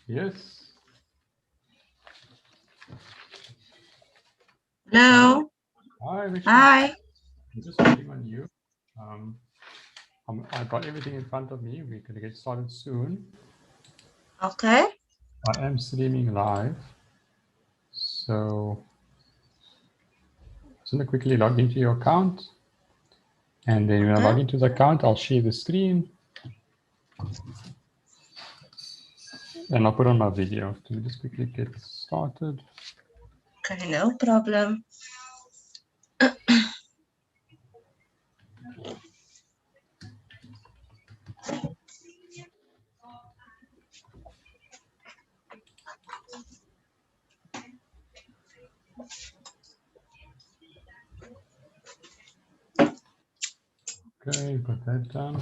Yes. Hello. Hi, Vishnu. Hi. I'm just waiting on you. I've got everything in front of me. We're going to get started soon. Okay. I am streaming live. So I'm just going to quickly log into your account. And then when I log into the account, I'll share the screen. And I'll put on my video to just quickly get started. Okay, no problem. Okay, got that done.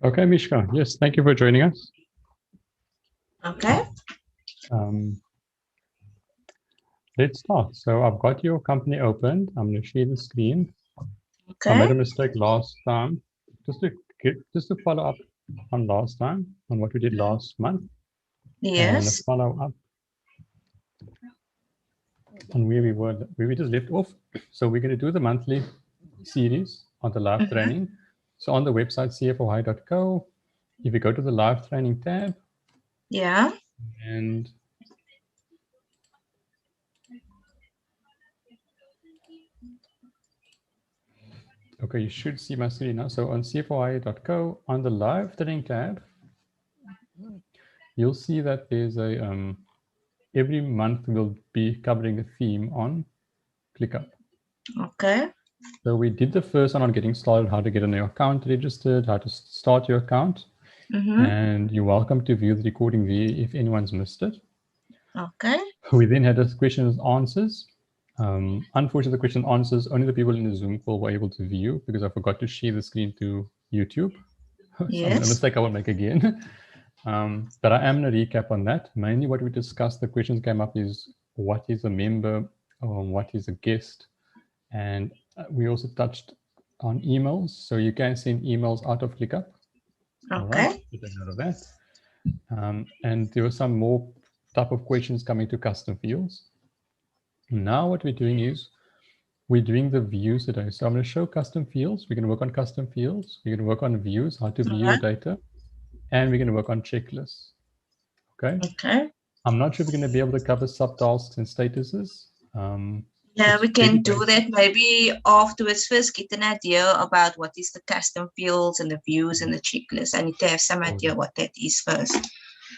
Okay, Mishka. Yes, thank you for joining us. Okay. Let's start. So I've got your company opened. I'm going to share the screen. Okay. I made a mistake last time. Just to follow up on last time, on what we did last month. Yes. And a follow up on where we just left off. So we're going to do the monthly series on the live training. So on the website cfohi.co, if you go to the live training tab, Yeah. and okay, you should see my screen now. So on cfohi.co, on the live training tab, you'll see that there's a every month we'll be covering a theme on ClickUp. Okay. So we did the first one on getting started, how to get a new account registered, how to start your account. And you're welcome to view the recording there if anyone's missed it. Okay. We then had a questions and answers. Unfortunately, the question and answers, only the people in the Zoom call were able to view because I forgot to share the screen to YouTube. Yes. So a mistake I won't make again. But I am going to recap on that. Mainly what we discussed, the questions came up is what is a member, what is a guest, and we also touched on emails. So you can send emails out of ClickUp. Okay. All right, take note of that. And there were some more type of questions coming to custom fields. Now what we're doing is we're doing the views today. So I'm going to show custom fields. We're going to work on custom fields. We're going to work on views, how to view the data, and we're going to work on checklists. Okay. Okay. I'm not sure if we're going to be able to cover subtasks and statuses. Yeah, we can do that maybe afterwards. First, get an idea about what is the custom fields and the views and the checklist. I need to have some idea what that is first.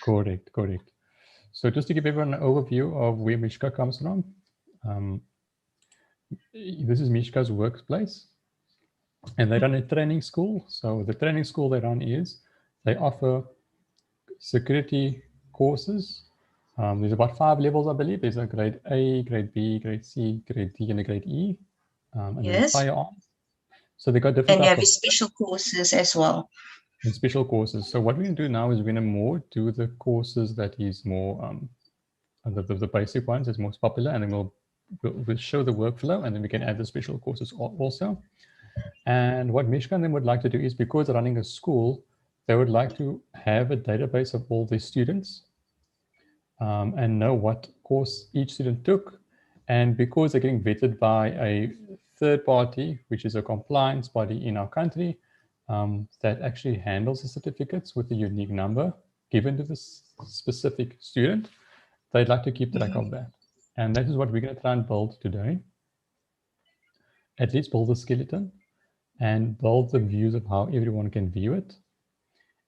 Correct. So just to give everyone an overview of where Mishka comes from, this is Mishka's workplace, and they run a training school. So the training school they run is they offer security courses. There's about 5 levels, I believe. There's a grade A, grade B, grade C, grade D, and a grade E. And then firearms. So they got different. And you have special courses as well. And special courses. So what we're going to do now is we're going to more do the courses that is more the basic ones is most popular, and then we'll show the workflow, and then we can add the special courses also. And what Mishka and them would like to do is, because they're running a school, they would like to have a database of all their students and know what course each student took. And because they're getting vetted by a third party, which is a compliance body in our country, that actually handles the certificates with a unique number. given to this specific student, they'd like to keep track of that. And that is what we're going to try and build today. At least build the skeleton and build the views of how everyone can view it.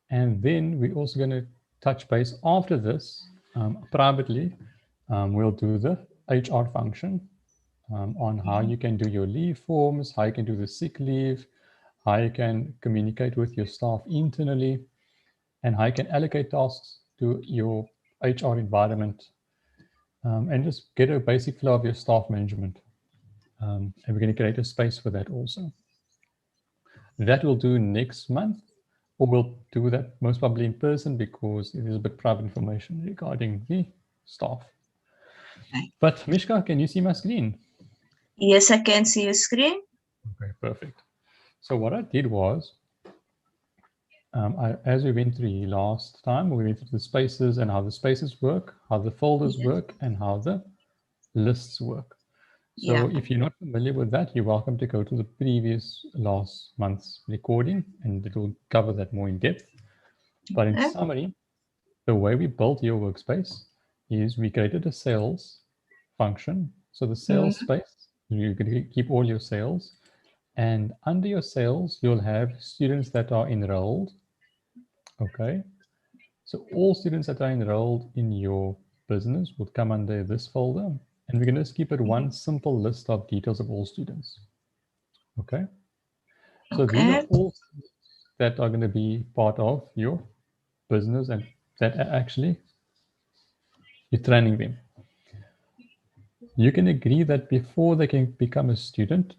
And then we're also going to touch base after this privately. We'll do the HR function on how you can do your leave forms, how you can do the sick leave, how you can communicate with your staff internally, and how you can allocate tasks to your HR environment, and just get a basic flow of your staff management. And we're going to create a space for that also. That we'll do next month, or we'll do that most probably in person because it is a bit private information regarding the staff. Okay. But Mishka, can you see my screen? Yes, I can see your screen. Okay, perfect. So what I did was, as we went through last time, we went through the spaces and how the spaces work, how the folders work, and how the lists work. So if you're not familiar with that, you're welcome to go to the previous last month's recording and it will cover that more in depth. But in summary, the way we built your workspace is we created a sales function. So the sales space, you can keep all your sales. And under your sales, you'll have students that are enrolled. Okay. So all students that are enrolled in your business would come under this folder. And we're going to just keep it one simple list of details of all students. Okay. So these are all that are going to be part of your business and that actually you're training them. You can agree that before they can become a student,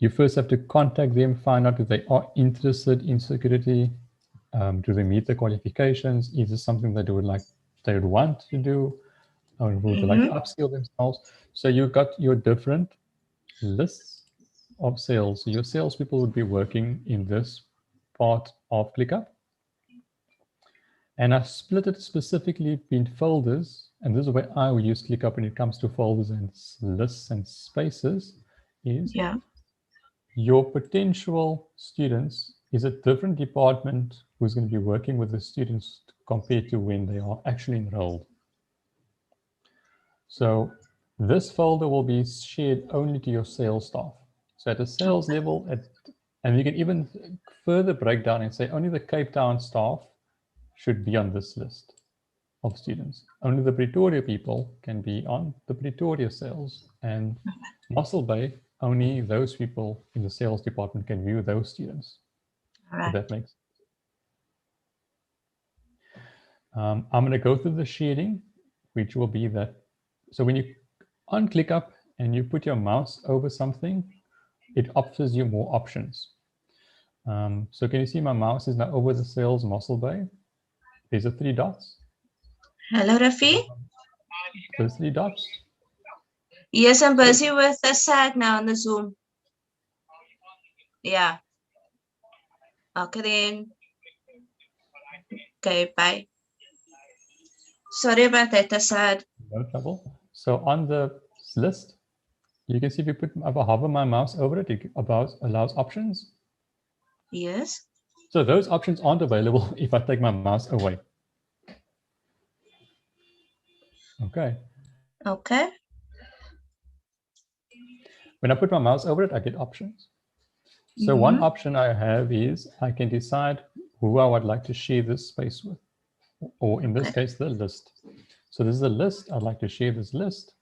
you first have to contact them, find out if they are interested in security. Do they meet the qualifications? Is this something that they would want to do? Or would they like to upskill themselves? So you've got your different lists of sales. So your salespeople would be working in this part of ClickUp. And I split it specifically in folders. And this is where I will use ClickUp when it comes to folders and lists and spaces is your potential students is a different department who's going to be working with the students compared to when they are actually enrolled. So this folder will be shared only to your sales staff. So at a sales level, and you can even further break down and say only the Cape Town staff should be on this list of students. Only the Pretoria people can be on the Pretoria sales, and Mossel Bay, only those people in the sales department can view those students. If that makes sense. I'm going to go through the shading, which will be that. So when you on ClickUp and you put your mouse over something, it offers you more options. So can you see my mouse is now over the sales Mossel Bay? There's the 3 dots. Hello, Rafi. Those 3 dots. Yes, I'm busy with the site now on the Zoom. Yeah. Okay then. Okay, bye. Sorry about that, Asad. No trouble. So on the list, you can see if you hover my mouse over it, it allows options. Yes. So those options aren't available if I take my mouse away. Okay. Okay. When I put my mouse over it, I get options. So one option I have is I can decide who I would like to share this space with, or in this case, the list. So this is a list. I'd like to share this list.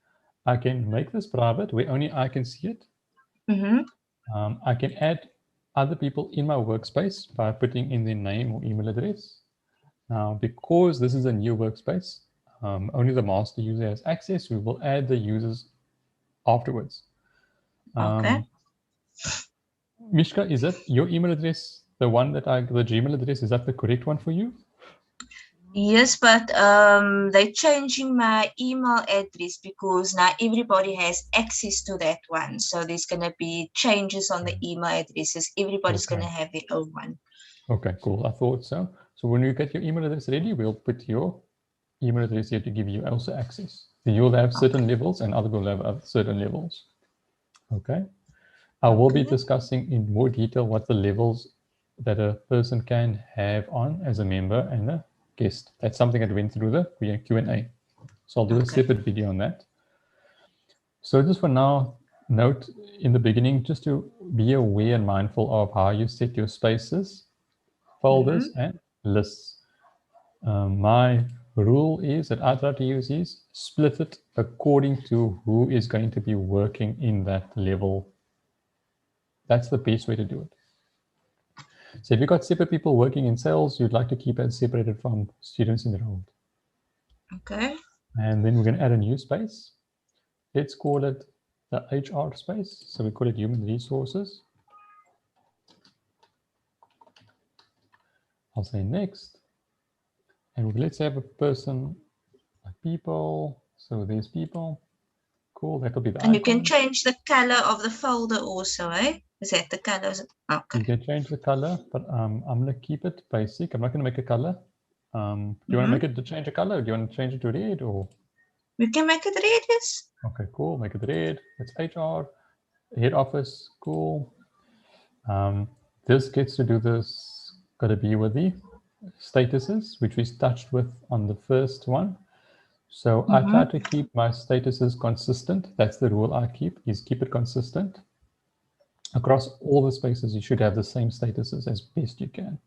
I can make this private where only I can see it. I can add other people in my workspace by putting in their name or email address. Now, because this is a new workspace, only the master user has access. We will add the users afterwards. Mishka, is that your email address, the one that the Gmail address, is that the correct one for you? Yes, but they're changing my email address because now everybody has access to that one. So there's going to be changes on the email addresses. Everybody's going to have their own one. Okay, cool. I thought so. So when you get your email address ready, we'll put your email address here to give you also access. Then you'll have certain levels and other people have certain levels. Okay. I will be discussing in more detail what the levels that a person can have on as a member and a guest. That's something that went through the Q&A. So I'll do a separate video on that. So just for now, note in the beginning, just to be aware and mindful of how you set your spaces, folders, and lists. My rule is that I try to use is split it according to who is going to be working in that level. That's the best way to do it. So if you've got separate people working in sales, you'd like to keep it separated from students enrolled. Okay. And then we're going to add a new space. Let's call it the HR space. So we call it human resources. I'll say next. And let's have a person, like people. So there's people. Cool, that'll be the And icon. you can change the color of the folder also, eh? Is that the colors? Okay. You can change the color, but I'm going to keep it basic. I'm not going to make a color. Do you want to make it to change a color? Or do you want to change it to red or? We can make it red, yes. Okay, cool. Make it red. It's HR, head office. Cool. This gets to do this. Got to be with the statuses, which we touched with on the first one. So I try to keep my statuses consistent. That's the rule I keep, is keep it consistent. Across all the spaces, you should have the same statuses as best you can.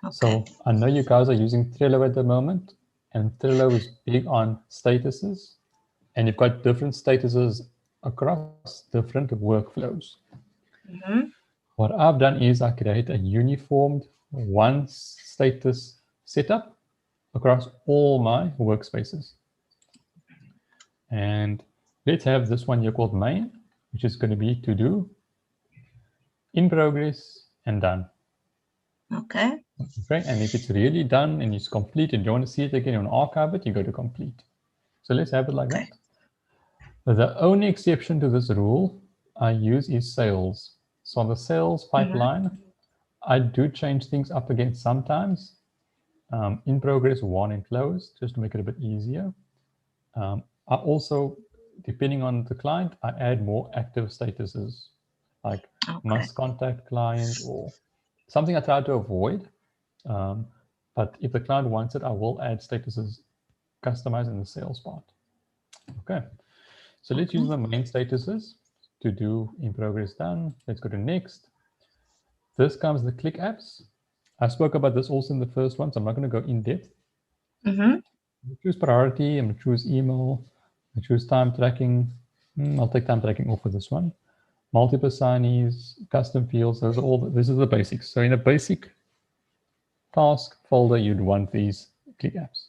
Okay. So I know you guys are using Trello at the moment, and Trello is big on statuses, and you've got different statuses across different workflows. What I've done is I create a uniformed one status setup across all my workspaces. And let's have this one here called main, which is going to be to do, in progress, and done. Okay. Okay. And if it's really done and it's complete and you want to see it again, you want to archive it, you go to complete. So let's have it like that. The only exception to this rule I use is sales. So on the sales pipeline, I do change things up again sometimes. In progress, one, and close, just to make it a bit easier. I also, depending on the client, I add more active statuses, like must contact client or something I try to avoid. But if the client wants it, I will add statuses customized in the sales part. Okay, so let's use the main statuses to do in progress done. Let's go to next. This comes the Click apps. I spoke about this also in the first one, so I'm not going to go in depth. Choose priority. I'm going to choose email. I choose time tracking. I'll take time tracking off for this one. Multiple signees, custom fields. Those are all. This is the basics. So in a basic task folder, you'd want these Click apps.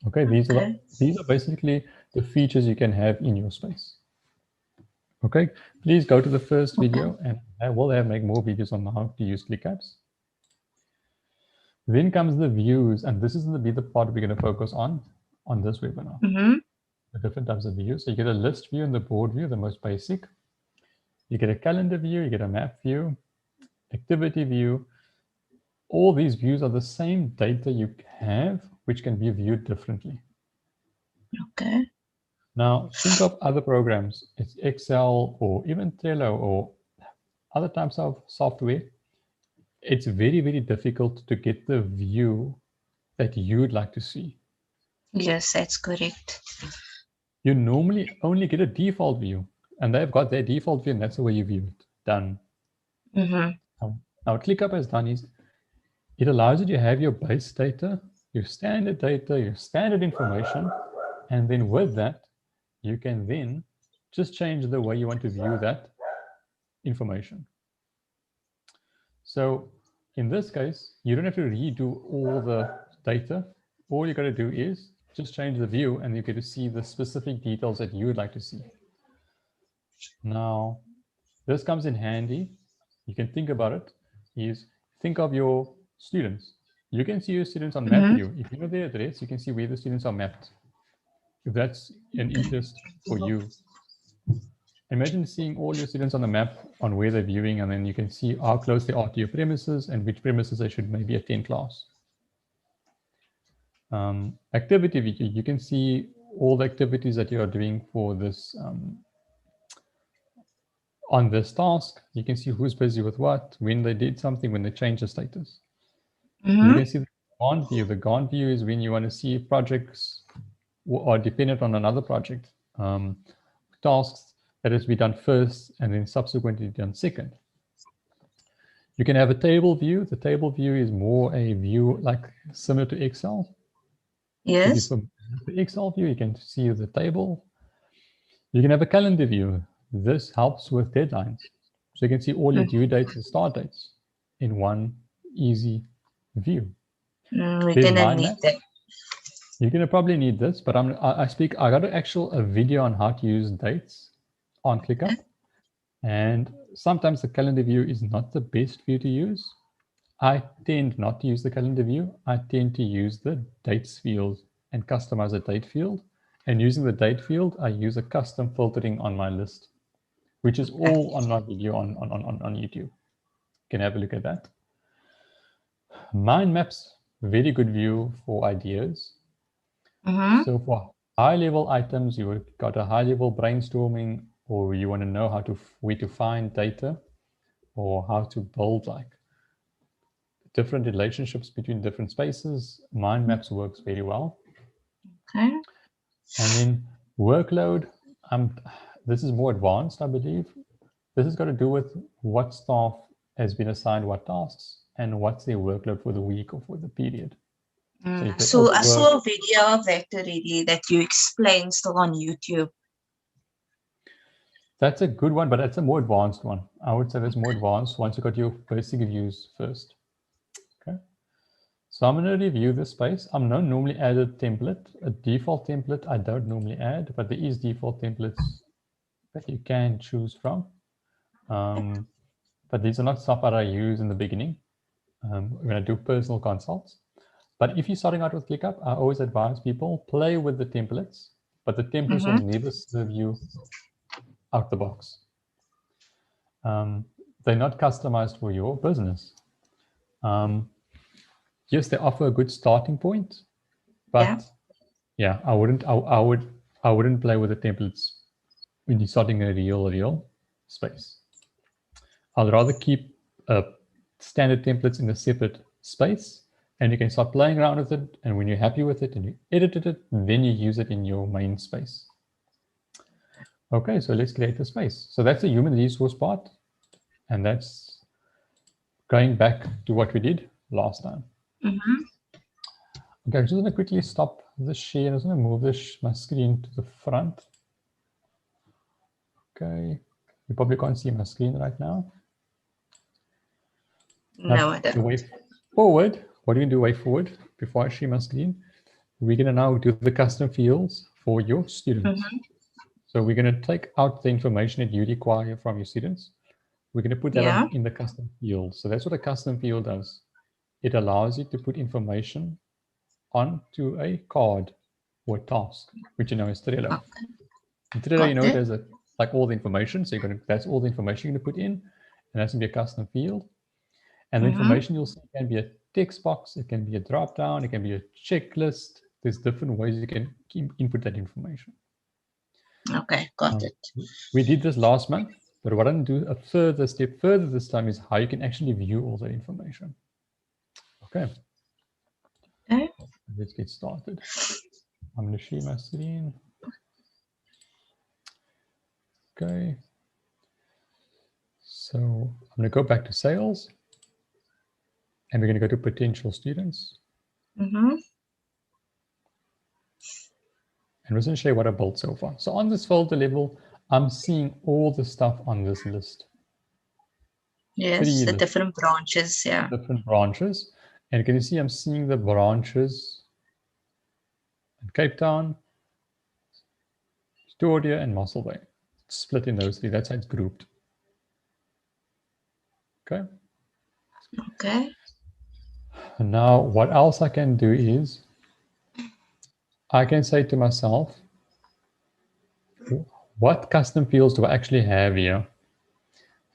Okay, these are basically the features you can have in your space. Okay, please go to the first video, and I will make more videos on how to use Click apps. Then comes the views, and this is going to be the part we're going to focus on this webinar. The different types of views. So you get a list view and the board view, the most basic. You get a calendar view, you get a map view, activity view. All these views are the same data you have, which can be viewed differently. Okay. Now, think of other programs. It's Excel or even Trello or other types of software. It's very, very difficult to get the view that you'd like to see. Yes, that's correct. You normally only get a default view, and they've got their default view, and that's the way you view it. Done. Now, what ClickUp has done is it allows you to have your base data, your standard information, and then with that, you can then just change the way you want to view that information. So in this case, you don't have to redo all the data. All you got to do is just change the view, and you get to see the specific details that you would like to see. Now, this comes in handy. You can think about it, is think of your students. You can see your students on map view. If you know their address, you can see where the students are mapped. If that's an interest for you. Imagine seeing all your students on the map on where they're viewing, and then you can see how close they are to your premises and which premises they should maybe attend class. Activity view, you can see all the activities that you are doing for this on this task. You can see who's busy with what, when they did something, when they changed the status. You can see the Gantt view. The Gantt view is when you want to see projects are dependent on another project, tasks that has to be done first and then subsequently done second. You can have a table view. The table view is more a view like similar to Excel. Yes. From the Excel view, you can see the table. You can have a calendar view. This helps with deadlines. So you can see all your due dates and start dates in one easy view. We're There's gonna mind need maps. that. You're gonna probably need this, but I got a video on how to use dates on ClickUp. And sometimes the calendar view is not the best view to use. I tend not to use the calendar view. I tend to use the dates field and customize a date field. And using the date field, I use a custom filtering on my list, which is all on my video on YouTube. You can have a look at that. Mind maps, very good view for ideas. So for high-level items, you've got a high-level brainstorming, or you want to know where to find data, or how to build like different relationships between different spaces. Mind maps works very well. Okay. And then workload, this is more advanced, I believe. This has got to do with what staff has been assigned what tasks and what's their workload for the week or for the period. So I saw a video of that already that you explained still on YouTube. That's a good one, but that's a more advanced one. I would say that's more advanced once you got your basic views first. Okay. So I'm going to review this space. I'm not normally add a template. A default template I don't normally add, but there is default templates that you can choose from. But these are not stuff that I use in the beginning when I do personal consults. But if you're starting out with ClickUp, I always advise people play with the templates, but the templates will never serve you out the box. They're not customized for your business. Yes, they offer a good starting point, but yeah, I wouldn't play with the templates when you're starting a real space. I'd rather keep standard templates in a separate space, and you can start playing around with it. And when you're happy with it and you edited it, then you use it in your main space. Okay, so let's create a space. So that's the human resource part. And that's going back to what we did last time. Okay, I'm just going to quickly stop the share. I'm just going to move my screen to the front. Okay, you probably can't see my screen right now. No, I don't. The way forward, what do you do way forward before I share my screen? We're going to now do the custom fields for your students. So we're going to take out the information that you require from your students. We're going to put that in the custom field. So that's what a custom field does. It allows you to put information onto a card or task, which you know is Trello. In Trello, you know it has like all the information. So that's all the information you're going to put in, and that's going to be a custom field. And the information you'll see can be a text box, it can be a drop down, it can be a checklist. There's different ways you can input that information. Okay, got it. We did this last month, but what I'm going to do a further step further this time is how you can actually view all that information. Okay. Let's get started. I'm going to share my screen. Okay. So I'm going to go back to sales. And we're going to go to potential students. And we're going to show you what I built so far. So on this folder level, I'm seeing all the stuff on this list. Yes, the different branches, yeah. Different branches. And can you see I'm seeing the branches in Cape Town, Pretoria, and Mossel Bay. It's split in those three. That's how it's grouped. Okay. Okay. And now what else I can do is I can say to myself, what custom fields do I actually have here?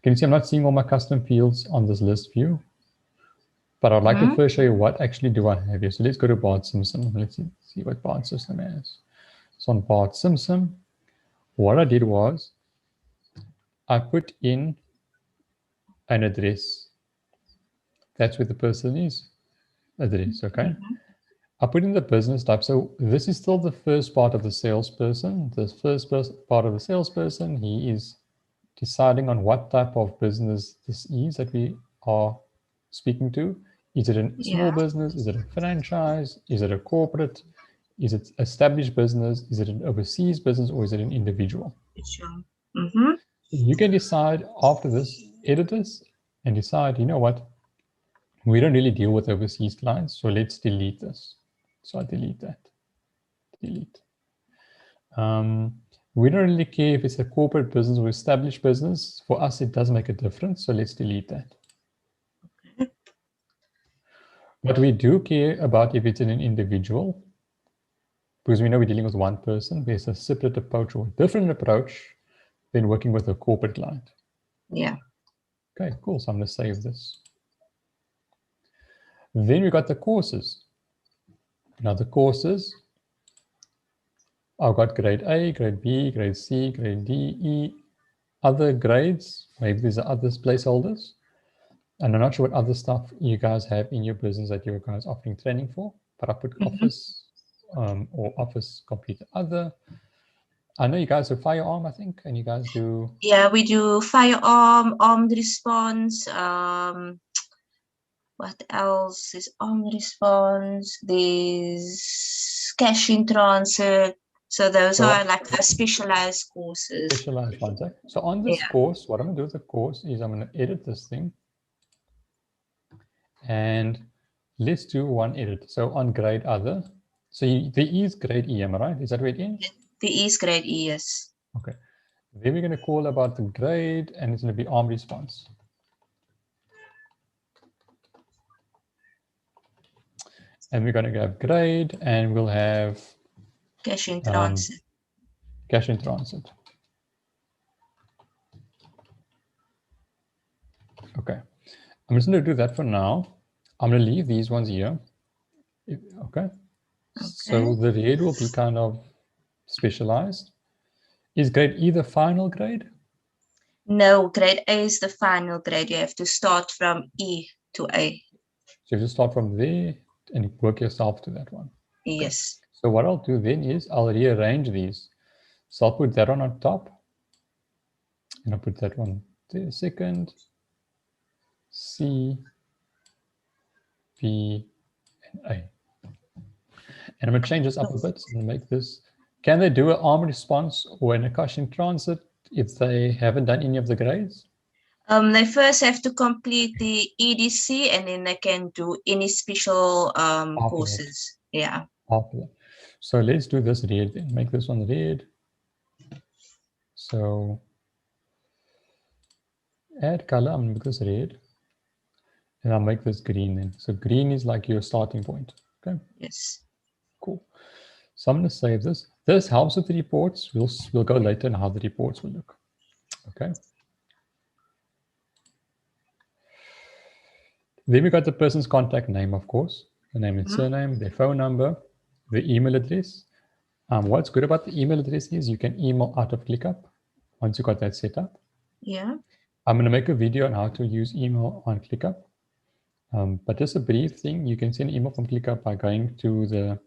Can you see I'm not seeing all my custom fields on this list view, but I'd like to first show you what actually do I have here. So let's go to Bart Simpson. Let's see what Bart Simpson has. So on Bart Simpson, what I did was I put in an address. That's where the person is. address, okay? I put in the business type. So this is still the first part of the salesperson. The first part of the salesperson, he is deciding on what type of business this is that we are speaking to. Is it a small business? Is it a franchise? Is it a corporate? Is it established business? Is it an overseas business, or is it an individual? Sure. You can decide after this, edit this, and decide, you know what, we don't really deal with overseas clients, so let's delete this. So I delete that. Delete. We don't really care if it's a corporate business or established business. For us, it does make a difference, so let's delete that. Okay. But we do care about if it's in an individual, because we know we're dealing with one person. There's a separate approach or a different approach than working with a corporate client. Yeah. Okay, cool. So I'm going to save this. Then we got the courses. Now the courses, I've got grade A, grade B, grade C, grade D, E, other grades. Maybe these are other placeholders. And I'm not sure what other stuff you guys have in your business that you guys offering training for, but I put Office or Office Computer Other. I know you guys do firearm, I think, and you guys do... Yeah, we do firearm, armed response. What else is armed response? There's cash in transit. So those are like the specialized courses. Specialized ones, eh? So on this course, what I'm going to do with the course is I'm going to edit this thing. And let's do one edit. So on grade other, so there is grade E, am I right? Is that where it ends? There is grade E, yes. Okay. Then we're going to call about the grade, and it's going to be arm response. And we're going to have grade, and we'll have cash in transit. Cash in transit. Okay. I'm just going to do that for now. I'm going to leave these ones here. Okay. So the red will be kind of specialized. Is grade E the final grade? No, grade A is the final grade. You have to start from E to A. So you just start from there and work yourself to that one. Yes. Okay. So what I'll do then is I'll rearrange these. So I'll put that one on top. And I'll put that one there second. C, B, and A. And I'm going to change this up a bit and make this. Can they do an arm response or an cash in transit if they haven't done any of the grades? They first have to complete the EDC, and then they can do any special courses. Yeah. After that. So let's do this red then. Make this one red. So add color. I'm going to make this red. And I'll make this green then. So green is like your starting point. Okay. Yes. Cool. So I'm going to save this. This helps with the reports. We'll go later on how the reports will look. Okay. Then we got the person's contact name, of course, the name and surname, their phone number, the email address. What's good about the email address is you can email out of ClickUp once you got that set up. Yeah. I'm going to make a video on how to use email on ClickUp. But just a brief thing, you can send email from ClickUp by going to the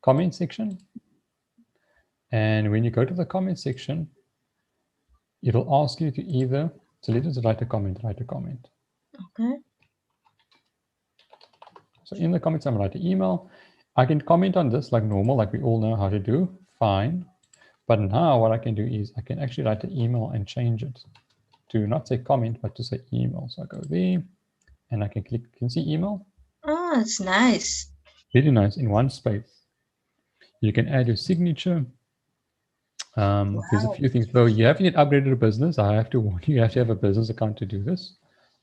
comment section. And when you go to the comment section, it'll ask you to either, so let's just write a comment. Okay. So in the comments, I'm going to write an email. I can comment on this like normal, like we all know how to do, fine. But now what I can do is I can actually write an email and change it to not say comment, but to say email. So I go there and I can click, you can see email. Oh, it's nice. Really nice in one space. You can add your signature. There's a few things, though. You haven't yet upgraded a business. I have to warn you, you have to have a business account to do this.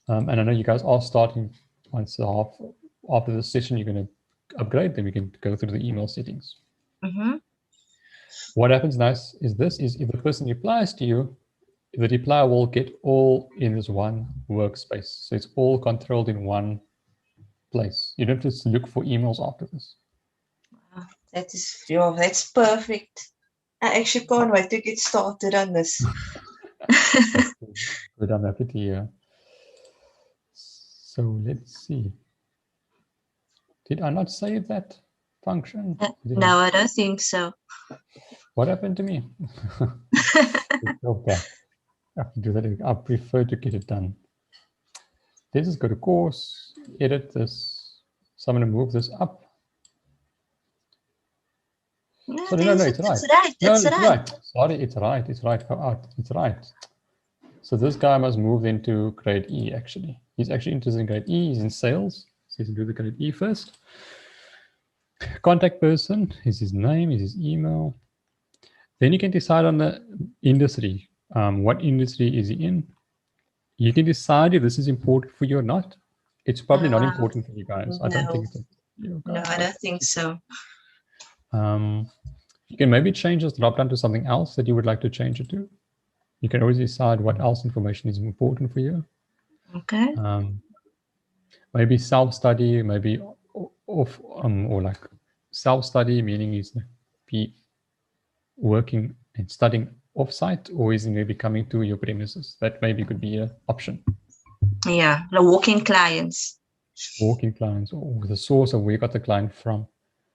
And I know you guys are starting once after this session, you're going to upgrade, then we can go through the email settings. What happens nice is this, is if the person replies to you, the reply will get all in this one workspace. So it's all controlled in one place. You don't just look for emails after this. Wow, that's perfect. I actually can't wait to get started on this. Good, I'm happy to hear. So let's see. Did I not save that function? No, I don't think so. What happened to me? Let's go back. I have to do that. I prefer to get it done. Let's just go to course, edit this. So I'm going to move this up. No, Sorry, no, it's right. No, it's right. Sorry, it's right. It's right. Go out. It's right. So this guy must move into grade E, actually. He's actually interested in grade E. He's in sales. So he's going to do the grade E first. Contact person is his name, is his email. Then you can decide on the industry. What industry is he in? You can decide if this is important for you or not. It's probably not important for you guys. I don't think it's you guys. No, I don't think so. You can maybe change this drop down to something else that you would like to change it to. You can always decide what else information is important for you. Okay. Maybe self-study, maybe off, or like self-study, meaning he's be working and studying off-site, or is he maybe coming to your premises? That maybe could be an option. Yeah, the walk-in clients. Walk-in clients, or the source of where you got the client from.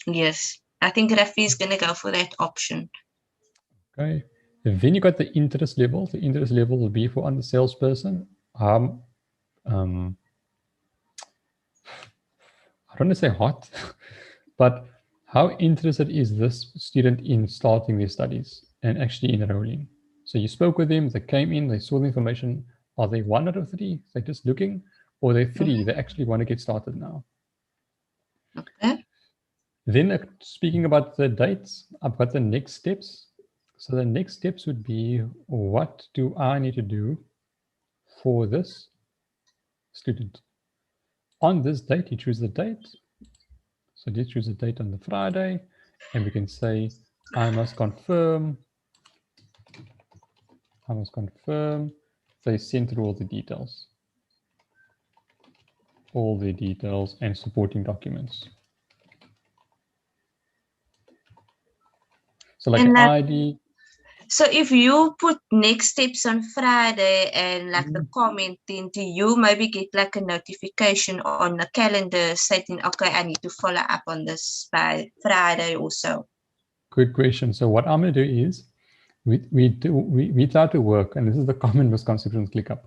Yes, I think Rafi is going to go for that option. Okay. And then you got the interest level. The interest level will be for on the salesperson. I don't want to say hot, but how interested is this student in starting their studies and actually enrolling? So you spoke with them, they came in, they saw the information. Are they 1 out of 3? They're just looking, or they're 3, they actually want to get started now. Okay. Then speaking about the dates, I've got the next steps. So the next steps would be, what do I need to do for this student? On this date, you choose the date. So let's choose a date on the Friday, and we can say, I must confirm. They send through all the details. All the details and supporting documents. So like an ID. So if you put next steps on Friday and like the comment into you maybe get like a notification on the calendar stating, okay, I need to follow up on this by Friday or so. Good question. So what I'm going to do is we try to work, and this is the common misconception with ClickUp.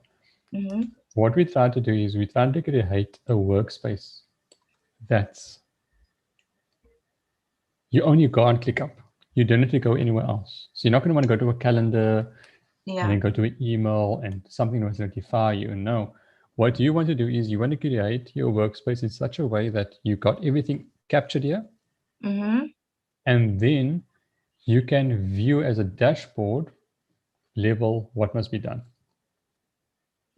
What we try to do is we try to create a workspace that's you only go on ClickUp. You don't have to go anywhere else. So you're not going to want to go to a calendar and then go to an email and something will notify you. No. What you want to do is you want to create your workspace in such a way that you got everything captured here. And then you can view as a dashboard level what must be done.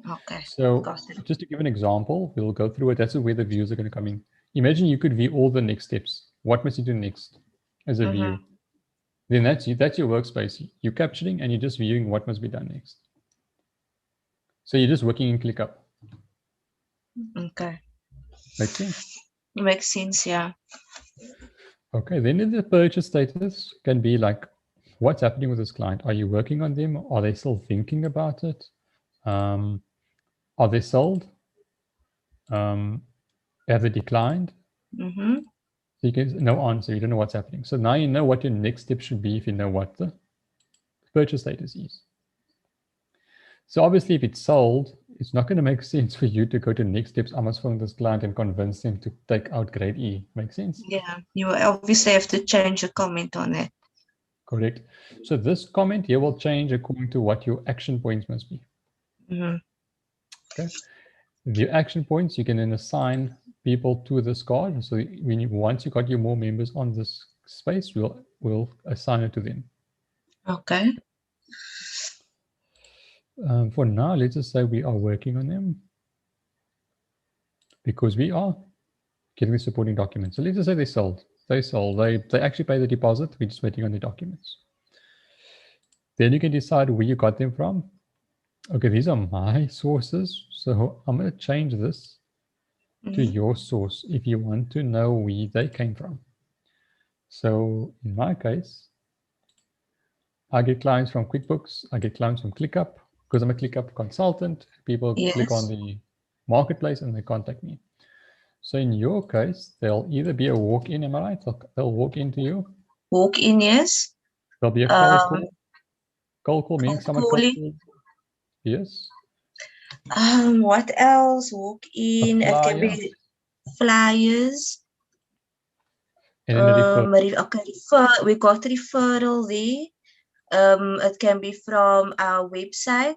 Okay. So just to give an example, we'll go through it. That's where the views are going to come in. Imagine you could view all the next steps. What must you do next as a view? Then that's your workspace. You're capturing and you're just viewing what must be done next. So you're just working in ClickUp. Okay. Makes sense? Makes sense, yeah. Okay, then in the purchase status can be like, what's happening with this client? Are you working on them? Are they still thinking about it? Are they sold? Have they declined? So you can no answer. You don't know what's happening. So now you know what your next step should be if you know what the purchase status is. So obviously, if it's sold, it's not going to make sense for you to go to next steps. I must phone this client and convince them to take out grade E. Make sense? Yeah, you obviously have to change a comment on it. Correct. So this comment here will change according to what your action points must be. Okay. The action points, you can then assign people to this card. So once you got your more members on this space, we'll assign it to them. Okay. For now, let's just say we are working on them because we are getting the supporting documents. So let's just say they sold. They sold. They actually pay the deposit. We're just waiting on the documents. Then you can decide where you got them from. Okay, these are my sources. So I'm going to change this to your source if you want to know where they came from. So in my case, I get clients from QuickBooks. I get clients from ClickUp because I'm a ClickUp consultant. People click on the marketplace and they contact me. So in your case, there'll either be a walk-in, am I right? They'll walk into you. Walk in, yes. There'll be a cold call. Cold call meaning someone cold calling. calls. Yes. What else? Walk in. It can be flyers. And then Okay, we got referral there. It can be from our website.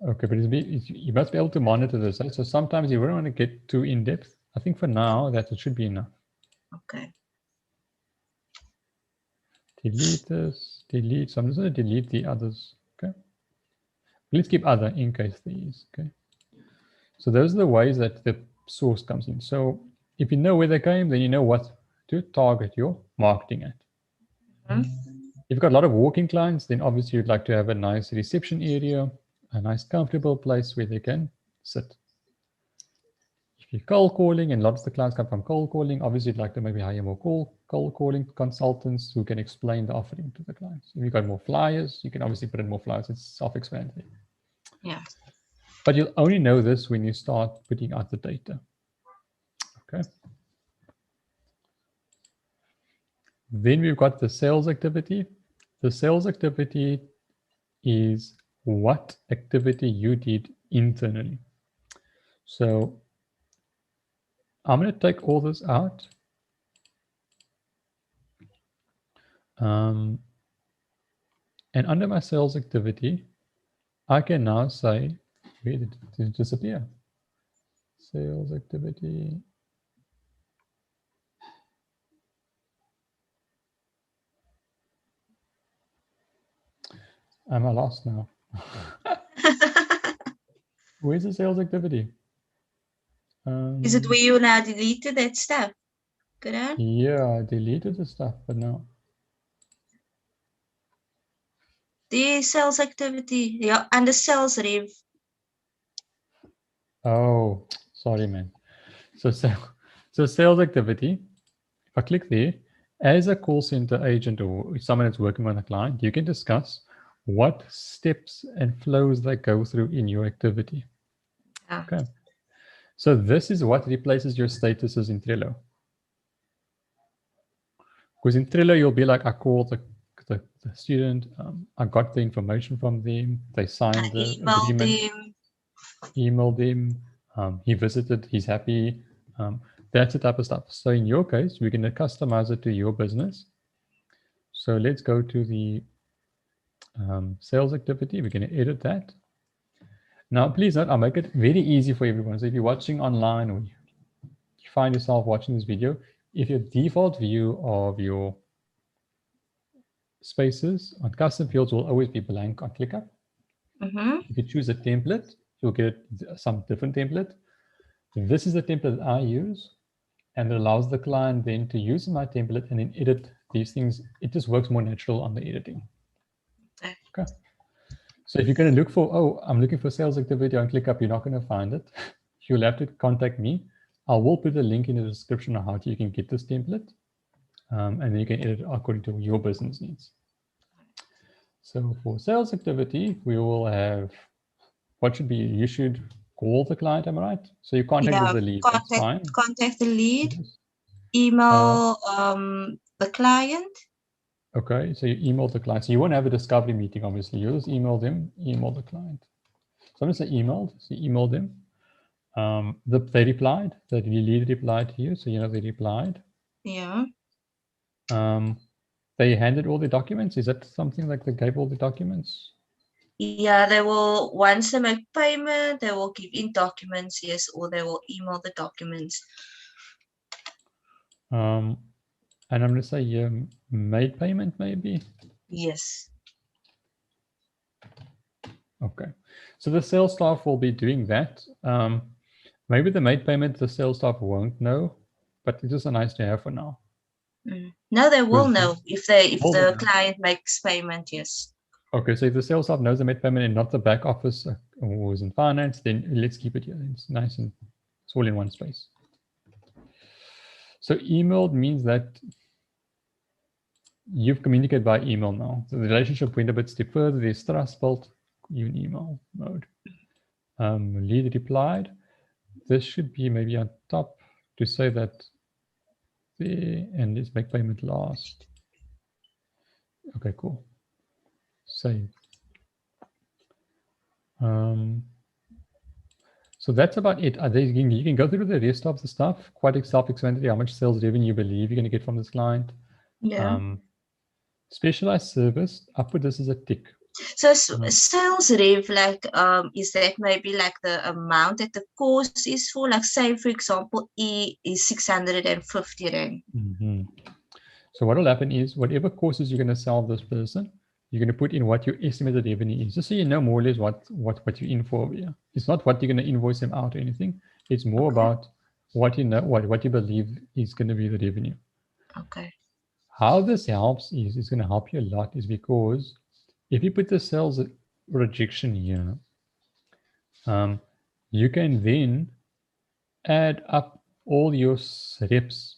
Okay, but you must be able to monitor this. Right? So sometimes you wouldn't want to get too in depth. I think for now that it should be enough. Okay. Delete this, delete. So I'm just going to delete the others. Okay. Let's keep other in case these. Okay. So those are the ways that the source comes in. So if you know where they came, then you know what to target your marketing at. If you've got a lot of walk-in clients, then obviously you'd like to have a nice reception area, a nice comfortable place where they can sit. If you're cold calling, and lots of the clients come from cold calling, obviously you'd like to maybe hire more cold calling consultants who can explain the offering to the clients. If you've got more flyers, you can obviously put in more flyers. It's self-explanatory. Yeah. But you'll only know this when you start putting out the data. Okay. Then we've got the sales activity. The sales activity is what activity you did internally. So I'm going to take all this out. And under my sales activity, I can now say, where did it disappear? Sales activity. Am I lost now? Where's the sales activity? Is it where you now deleted that stuff? Good on? Yeah, I deleted the stuff, but no. The sales activity, yeah, and the sales rev. Oh, sorry, man. So sales activity, if I click there, as a call center agent or someone that's working on a client, you can discuss what steps and flows they go through in your activity. Yeah. Okay. So this is what replaces your statuses in Trello. Because in Trello, you'll be like, I called the student, I got the information from them, they signed the agreement, emailed them, he visited, he's happy. That's the type of stuff. So in your case, we're going to customize it to your business. So let's go to the sales activity. We're going to edit that. Now, please note, I'll make it very easy for everyone. So if you're watching online or you find yourself watching this video, if your default view of your spaces on custom fields will always be blank on ClickUp. If you choose a template, you'll get some different template. This is the template that I use, and it allows the client then to use my template and then edit these things. It just works more natural on the editing. Okay. So if you're going to look for, oh, I'm looking for sales activity on ClickUp, you're not going to find it. You'll have to contact me. I will put a link in the description of how you can get this template. And then you can edit it according to your business needs. So for sales activity, we will have, what should be, you should call the client, am I right? So you contact the lead, that's fine. Contact the lead, yes. Email the client. Okay, so you email the client. So you won't have a discovery meeting, obviously. You'll just email them, email the client. So I'm going to say emailed, so you email them. They replied, the lead replied to you, so you know they replied. Yeah. They handed all the documents. Is that something like they gave all the documents? Yeah, they will, once they make payment, they will give in documents, yes, or they will email the documents. And I'm going to say made payment maybe? Yes. Okay. So the sales staff will be doing that. Maybe the made payment, the sales staff won't know, but it's just a nice to have for now. No, they will know if the client makes payment, yes. Okay, so if the sales staff knows the made payment and not the back office or is in finance, then let's keep it here. It's nice and it's all in one space. So emailed means that you've communicated by email now. So the relationship went a bit step further. There's trust built, even email mode. Lead replied. this should be maybe on top to say that there, and let's make payment last. Okay, cool. Save. So that's about it. You can go through the rest of the stuff, quite self-explanatory, how much sales revenue you believe you're going to get from this client. Yeah. Specialized service, I put this as a tick. So sales rev, like, is that maybe like the amount that the course is for? Like, say, for example, E is 650 Rand. So what will happen is whatever courses you're going to sell this person, you're going to put in what your estimated revenue is, just so you know more or less what you're in for. Yeah. It's not what you're going to invoice them out or anything. It's more about what you know, what you believe is going to be the revenue. Okay. How this helps is it's going to help you a lot is because if you put the sales rejection here, you can then add up all your reps,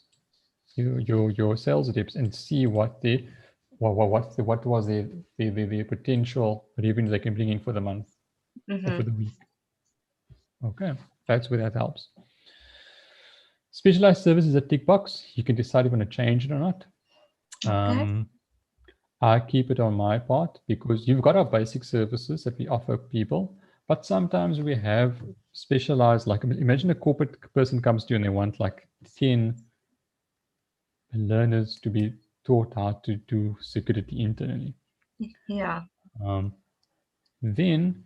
your sales reps, and see what was the potential revenue they can bring in for the month or for the week. Okay, that's where that helps. Specialized service is a tick box. You can decide if you want to change it or not. Okay. I keep it on my part because you've got our basic services that we offer people, but sometimes we have specialized, like imagine a corporate person comes to you and they want like 10 learners to be taught how to do security internally. Yeah. Then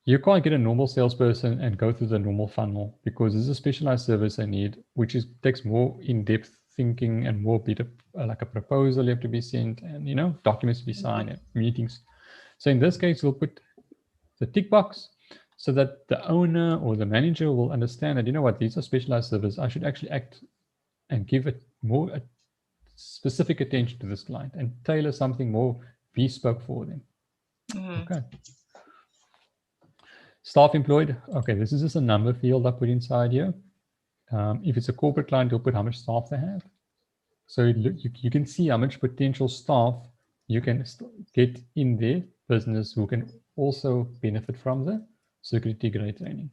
you can't get a normal salesperson and go through the normal funnel because there's a specialized service I need, which takes more in-depth thinking and more bit of like a proposal you have to be sent and documents to be signed and meetings. So in this case, we'll put the tick box so that the owner or the manager will understand that, what, these are specialized services. I should actually act and give it more specific attention to this client and tailor something more bespoke for them. Okay. Staff employed. Okay, this is just a number field I put inside here. If it's a corporate client, you'll put how much staff they have. So you can see how much potential staff you can get in their business who can also benefit from the security grade training.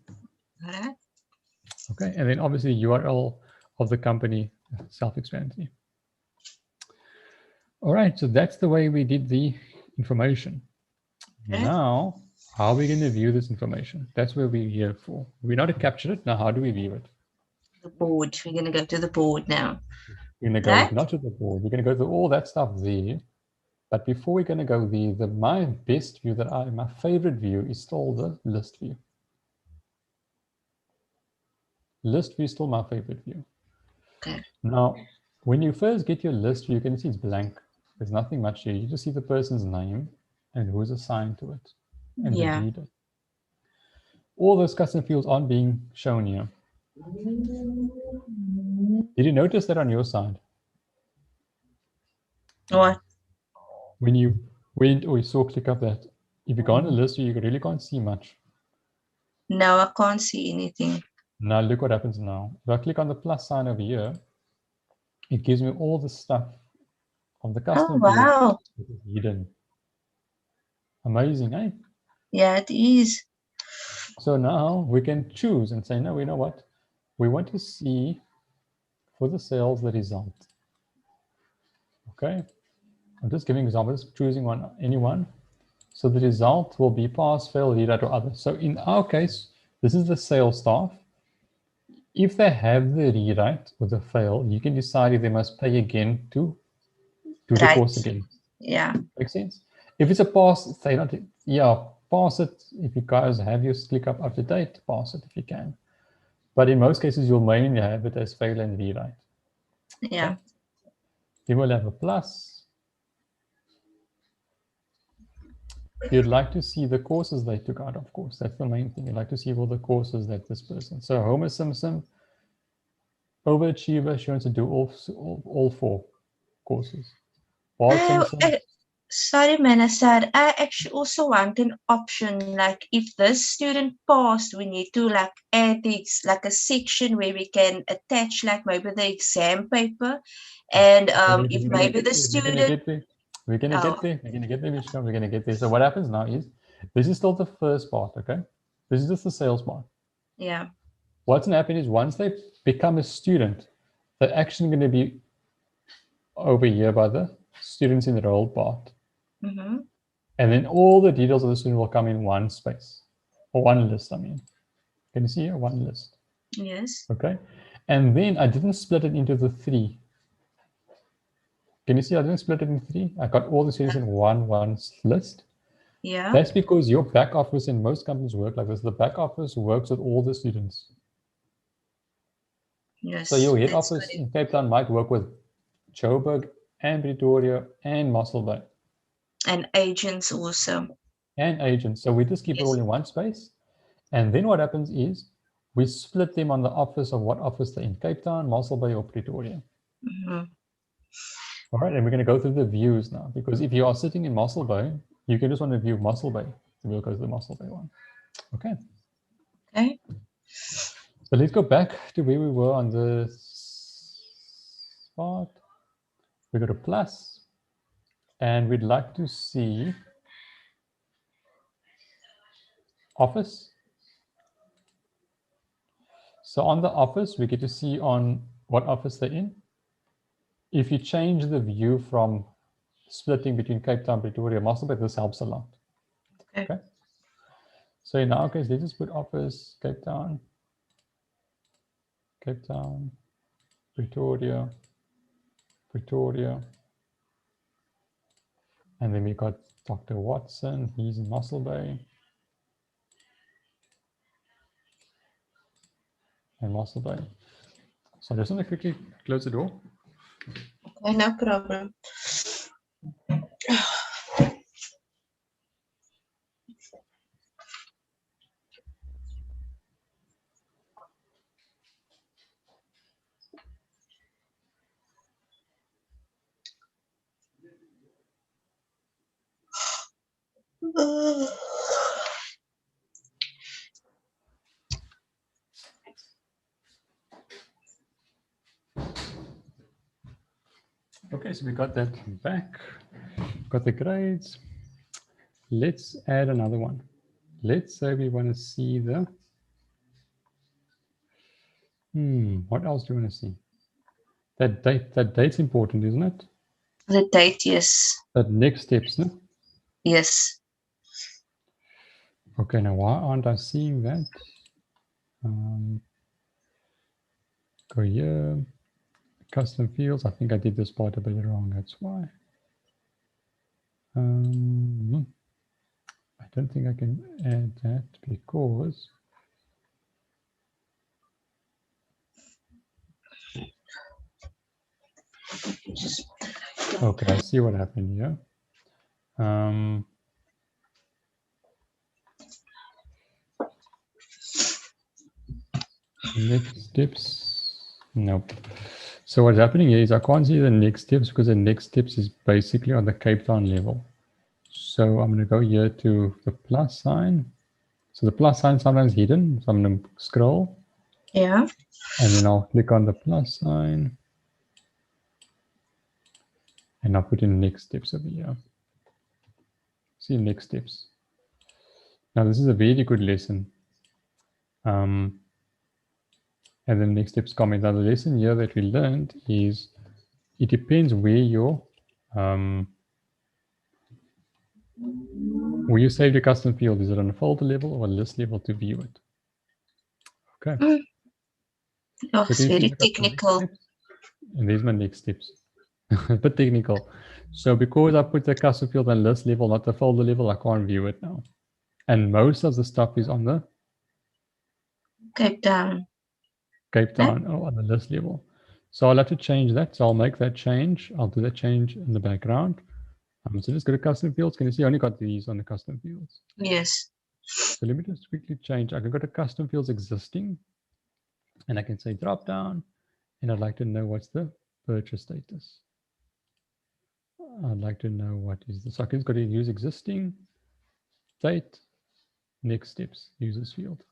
Okay, and then obviously URL of the company, self-explanatory. All right, so that's the way we did the information. Now, how are we going to view this information? That's where we're here for. We know to capture it. Now, how do we view it? The board. We're going to go to the board now. We're going to go not to the board. We're going to go through all that stuff there. But before we're going to go there, my best view my favorite view is still the list view. List view is still my favorite view. Okay. Now, when you first get your list view, you can see it's blank. There's nothing much here. You just see the person's name and who's assigned to it and the leader. All those custom fields aren't being shown here. Did you notice that on your side? What? When you went or you saw ClickUp that if you go on the list, you really can't see much. No, I can't see anything. Now look what happens now. If I click on the plus sign over here, it gives me all the stuff of the custom fields hidden. Amazing, eh? Yeah, it is. So now we can choose and say, no, you know what? We want to see for the sales the result. Okay. I'm just giving examples, choosing anyone. So the result will be pass, fail, rewrite, or other. So in our case, this is the sales staff. If they have the rewrite or the fail, you can decide if they must pay again to do the course again. Yeah. Makes sense? If it's a pass, say not, pass it. If you guys have your ClickUp up to date, pass it if you can. But in most cases, you'll mainly have it as fail and rewrite. Yeah. Okay? You will have a plus. You'd like to see the courses they took out, of course. That's the main thing. You'd like to see all the courses that this person. So Homer Simpson, overachiever, she wants to do all 4 courses. Bart Simpson. Sorry, Manasar. I actually also want an option, like if this student passed, we need to like add this, like a section where we can attach like maybe the exam paper, and if maybe the student. We're going to get there. We're going to get there, Vishnu. We're going to get there. So what happens now is, this is still the first part, okay? This is just the sales part. Yeah. what's going to happen is once they become a student, they're actually going to be over here by the students enrolled part. And then all the details of the student will come in one space, or one list, I mean. Can you see here? One list. Yes. Okay. And then I didn't split it into the 3. Can you see I didn't split it into 3? I got all the students in one list. Yeah. That's because your back office in most companies work like this. The back office works with all the students. Yes. So your head office in Cape Town might work with Joburg and Pretoria and Mossel Bay. And agents also. And agents. So we just keep it all in one space. And then what happens is we split them on the office of what office they're in, Cape Town, Mossel Bay, or Pretoria. All right, and we're going to go through the views now, because if you are sitting in Mossel Bay, you can just want to view Mossel Bay. So we'll go to the Mossel Bay one. Okay. Okay. So let's go back to where we were on the spot. We go to plus, and we'd like to see office. So on the office, we get to see on what office they're in. If you change the view from splitting between Cape Town, Pretoria, Mossel Bay, this helps a lot. Okay. So in our case, let's just put office, Cape Town, Pretoria, Pretoria. And then we got Dr. Watson, he's in Mossel Bay. And Mossel Bay. So I just want to quickly close the door. Okay, no problem. Okay, so we got that back, got the grades. Let's add another one. Let's say we want to see the, what else do you want to see? That date's important, isn't it? The date, yes. That next steps, no? Yes. Okay, now why aren't I seeing that? Go here, custom fields. I think I did this part a bit wrong, that's why. I don't think I can add that because okay, I see what happened here. Next steps, nope. So what's happening here is I can't see the next steps because the next steps is basically on the Cape Town level. So I'm going to go here to the plus sign. So the plus sign is sometimes hidden. So I'm going to scroll. Yeah. And then I'll click on the plus sign. And I'll put in next steps over here. See next steps. Now this is a very good lesson. And then next steps comment. Now the lesson here that we learned is it depends where your will you save your custom field? Is it on a folder level or a list level to view it? Okay. Oh, it's very technical. And there's my next steps. A bit technical. So because I put the custom field on list level, not the folder level, I can't view it now. And most of the stuff is on the Cape Town. Cape Town or on the list level. So I'll have to change that. So I'll make that change. I'll do that change in the background. So just go to custom fields. Can you see I only got these on the custom fields? Yes. So let me just quickly change. I can go to custom fields existing and I can say drop down and I'd like to know what's the purchase status. I'd like to know what is this. So I can just go to use existing, date, next steps, users field.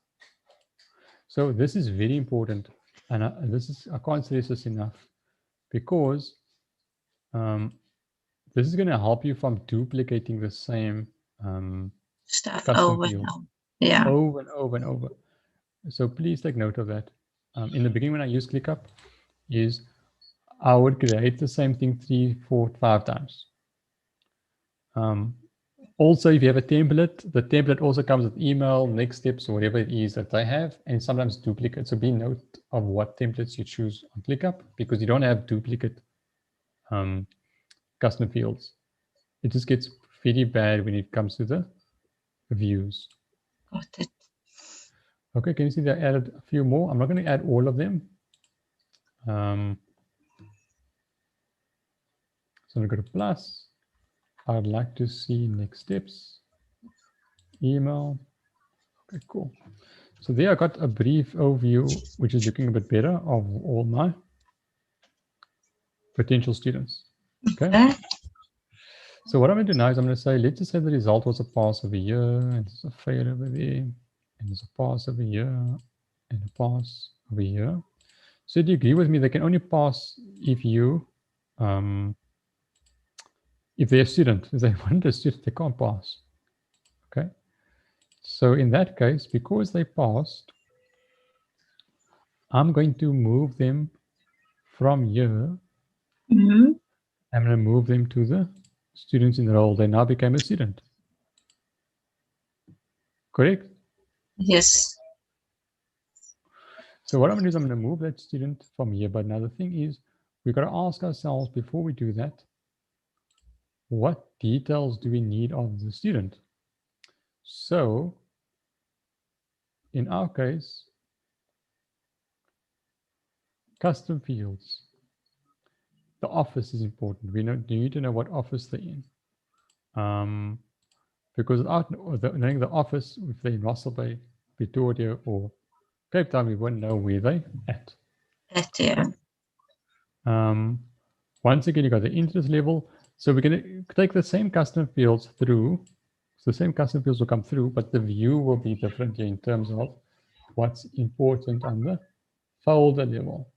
So this is very important. And I can't stress this enough because this is going to help you from duplicating the same stuff custom over field and over. Yeah. over and over and over. So please take note of that. In the beginning, when I use ClickUp, I would create the same thing 3, 4, 5 times. Also, if you have a template, the template also comes with email, next steps, or whatever it is that they have, and sometimes duplicate. So be note of what templates you choose on ClickUp, because you don't have duplicate custom fields. It just gets very bad when it comes to the views. Got it. Okay, can you see that I added a few more? I'm not going to add all of them. So I'm going to go to plus. I'd like to see next steps, email. Okay, cool. So there I got a brief overview, which is looking a bit better, of all my potential students. Okay. So what I'm going to do now is I'm going to say, let's just say the result was a pass over here, and there's a fail over there, and there's a pass over here, and a pass over here. So do you agree with me? They can only pass if you, if they're a student. If they weren't a student, they can't pass. Okay. So in that case, because they passed, I'm going to move them from here. I'm going to move them to the students enrolled. They now became a student. Correct? Yes. So what I'm going to do is I'm going to move that student from here. But now the thing is, we've got to ask ourselves before we do that, what details do we need of the student? So in our case, custom fields. The office is important. We need to know what office they're in. Because without knowing the office, if they're in Russell Bay, Pretoria, or Cape Town, we won't know where they're at. Yeah. Once again, you got the interest level. So we're going to take the same custom fields through. So the same custom fields will come through, but the view will be different here in terms of what's important on the folder level.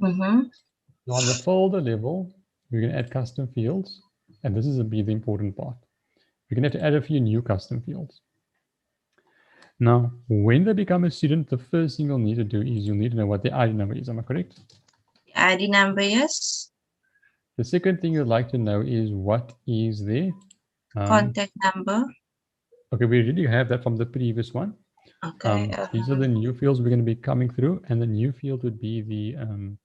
So on the folder level, we're going to add custom fields, and this is be the important part. We're going to have to add a few new custom fields. Now, when they become a student, the first thing you'll need to do is you'll need to know what the ID number is. Am I correct? The ID number, yes. The second thing you'd like to know is what is their contact number. Okay, we already have that from the previous one. Okay. These are the new fields we're going to be coming through, and the new field would be the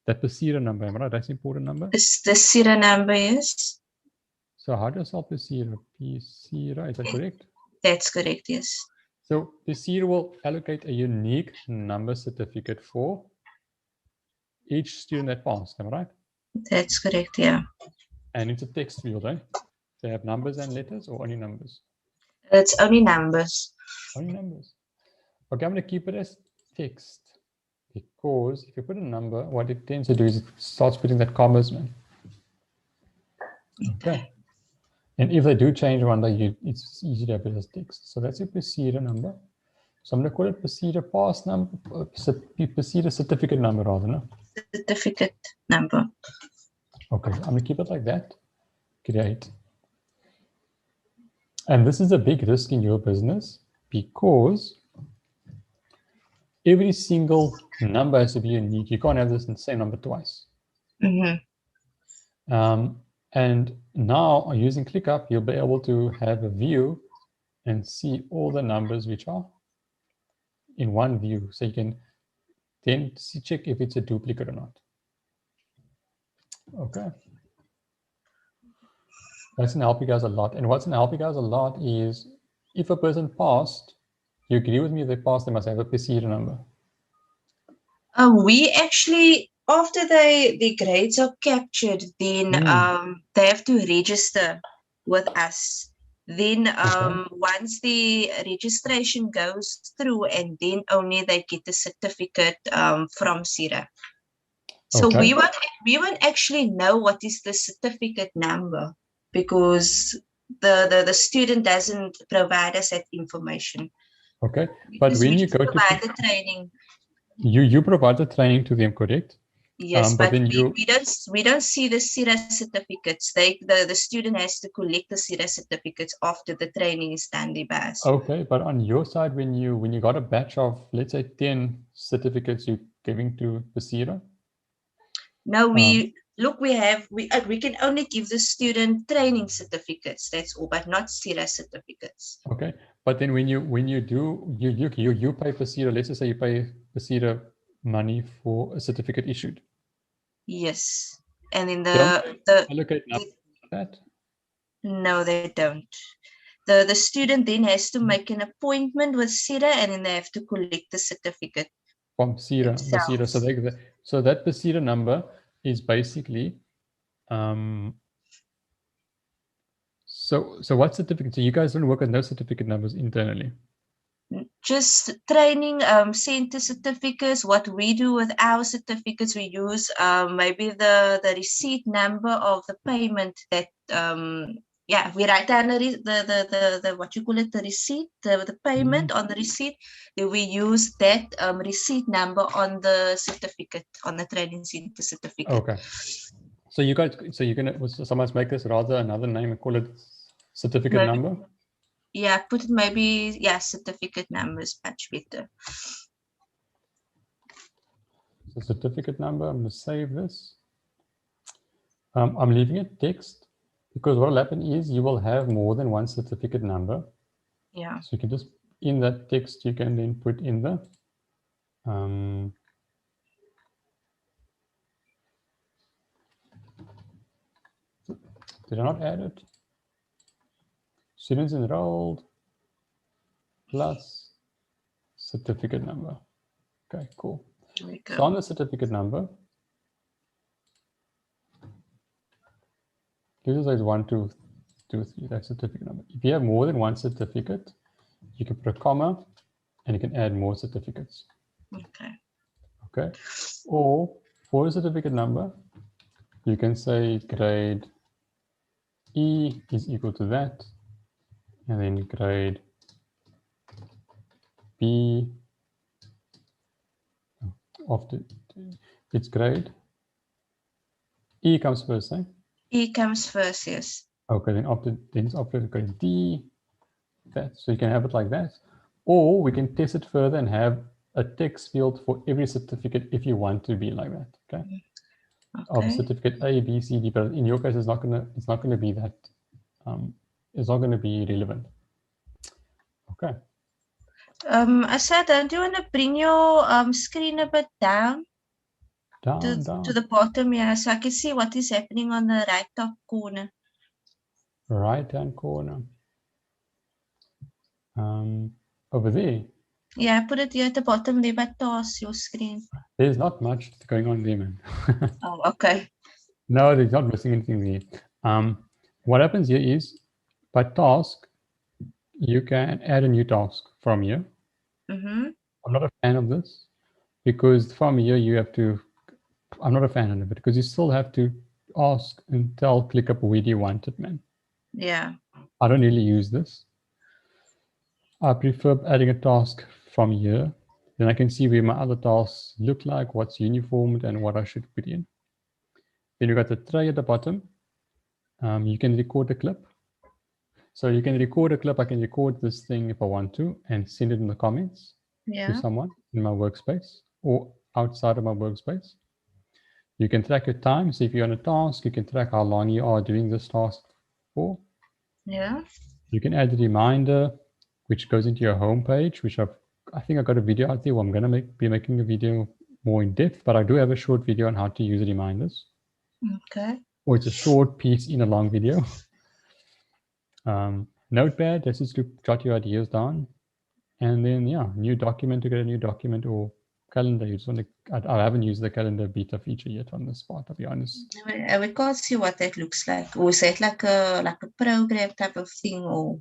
that Pasira number, right? That's an important number. It's the serial number, yes. So how do I spell Pasira? Pasira, is that correct? That's correct, yes. So Pasira will allocate a unique number certificate for each student that passed, am I right? That's correct, yeah. And it's a text field, right? They have numbers and letters or only numbers? It's only numbers. Only numbers. Okay, I'm going to keep it as text because if you put a number, what it tends to do is it starts putting that commas in. Okay. And if they do change one day, it's easy to have it as text. So that's your procedure number. So I'm going to call it procedure pass number, procedure certificate number rather, no? Certificate number. Okay, I'm going to keep it like that. Create. And this is a big risk in your business because every single number has to be unique. You can't have this in the same number twice. And now using ClickUp, you'll be able to have a view and see all the numbers which are in one view. So you can then check if it's a duplicate or not. Okay. That's going to help you guys a lot. And what's going to help you guys a lot is if a person passed, you agree with me, if they passed, they must have a procedure number. We actually, after the grades are captured, then they have to register with us. Then once the registration goes through, and then only they get the certificate from CIRA. So we won't actually know what is the certificate number because the student doesn't provide us that information. Okay, but when you go to provide the training. You provide the training to them, correct? Yes, but but then we don't see the CIRA certificates. The student has to collect the CIRA certificates after the training is done, Libas. Okay, but on your side, when you got a batch of, let's say, 10 certificates you're giving to the CIRA? No, we can only give the student training certificates, that's all, but not CIRA certificates. Okay, but then when you do you pay CIRA, let's just say you pay CIRA money for a certificate issued. Yes, and in Don't the allocate that. No, they don't. The student then has to make an appointment with CIRA, and then they have to collect the certificate From CIRA, themselves. so that CIRA number is basically so what certificate? So you guys don't work on those certificate numbers internally? Just training center certificates. What we do with our certificates, we use maybe the receipt number of the payment that yeah, we write down the what you call it, the receipt, the payment on the receipt. Then we use that receipt number on the certificate, on the training center certificate. Okay. So you guys, so you're gonna someone's make this rather another name and call it certificate number? Yeah, put it maybe, yeah, certificate number is much better. So certificate number, I'm gonna save this. I'm leaving it text because what will happen is you will have more than one certificate number. Yeah. So you can just, in that text, you can then put in the, did I not add it? Students enrolled plus certificate number. Okay, cool. So on the certificate number, this is 1, 2, 2, 3, that's certificate number. If you have more than one certificate, you can put a comma and you can add more certificates. Okay. Okay. Or for a certificate number, you can say grade E is equal to that, and then grade B of its grade. E comes first, eh? E comes first, yes. Okay, then it's after grade D. That, so you can have it like that. Or we can test it further and have a text field for every certificate if you want to be like that. Okay. Of certificate A, B, C, D, but in your case, it's not gonna be that. It's not gonna be relevant. Okay. Asa, don't you want to bring your screen a bit down? Down. To the bottom, yeah, so I can see what is happening on the right top corner. Right hand corner. Over there. Yeah, put it here at the bottom there, but toss your screen. There's not much going on there, man. Oh, okay. No, there's not missing anything there. What happens here is, by task, you can add a new task from here. I'm not a fan of this because from here you have to, I'm not a fan of it because you still have to ask and tell ClickUp where do you want it, man. Yeah. I don't really use this. I prefer adding a task from here. Then I can see where my other tasks look like, what's uniformed and what I should put in. Then you got the tray at the bottom. You can record a clip. So you can record a clip. I can record this thing if I want to and send it in the comments to someone in my workspace or outside of my workspace. You can track your time. So if you're on a task, you can track how long you are doing this task for. Yeah. You can add a reminder, which goes into your home page, which I think I got a video out there where I'm going to be making a video more in depth, but I do have a short video on how to use reminders. Okay. Or it's a short piece in a long video. Notepad, that's just to jot your ideas down. And then, yeah, new document to get a new document or calendar. You just want to, I haven't used the calendar beta feature yet on this part, to be honest. We can't see what that looks like. Or is that like a program type of thing? Or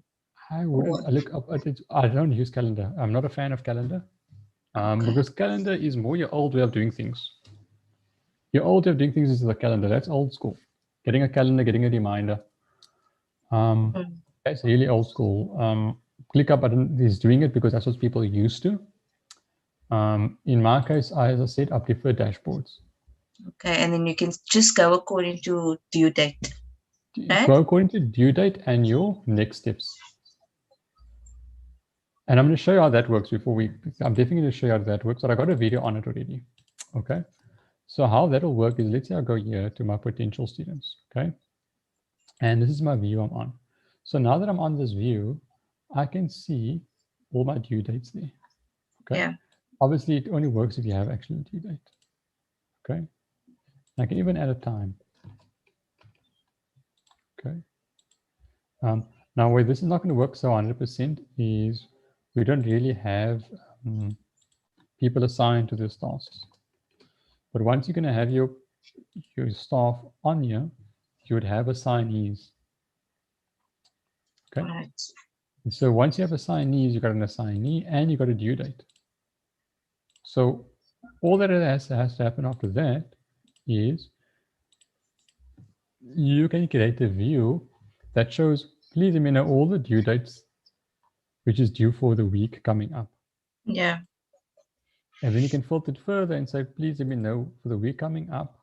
I look up at it. I don't use calendar. I'm not a fan of calendar. Because calendar is more your old way of doing things. Your old way of doing things is the calendar. That's old school. Getting a calendar, getting a reminder. That's really old school. ClickUp is doing it because that's what people are used to. In my case, as I said, I prefer dashboards. Okay, and then you can just go according to due date, right? Go according to due date and your next steps. And I'm going to show you how that works before I'm definitely going to show you how that works, but I got a video on it already. Okay. So how that'll work is, let's say I go here to my potential students. Okay. And this is my view I'm on. So now that I'm on this view, I can see all my due dates there. Okay. Yeah. Obviously, it only works if you have actual due date. Okay. I can even add a time. Okay. Now, where this is not going to work so 100% is we don't really have people assigned to these tasks. But once you're going to have your staff on here, you would have assignees. Okay. Right. And so once you have assignees, you got an assignee and you got a due date. So all that has to happen after that is you can create a view that shows, please let me know all the due dates, which is due for the week coming up. Yeah. And then you can filter it further and say, please let me know for the week coming up,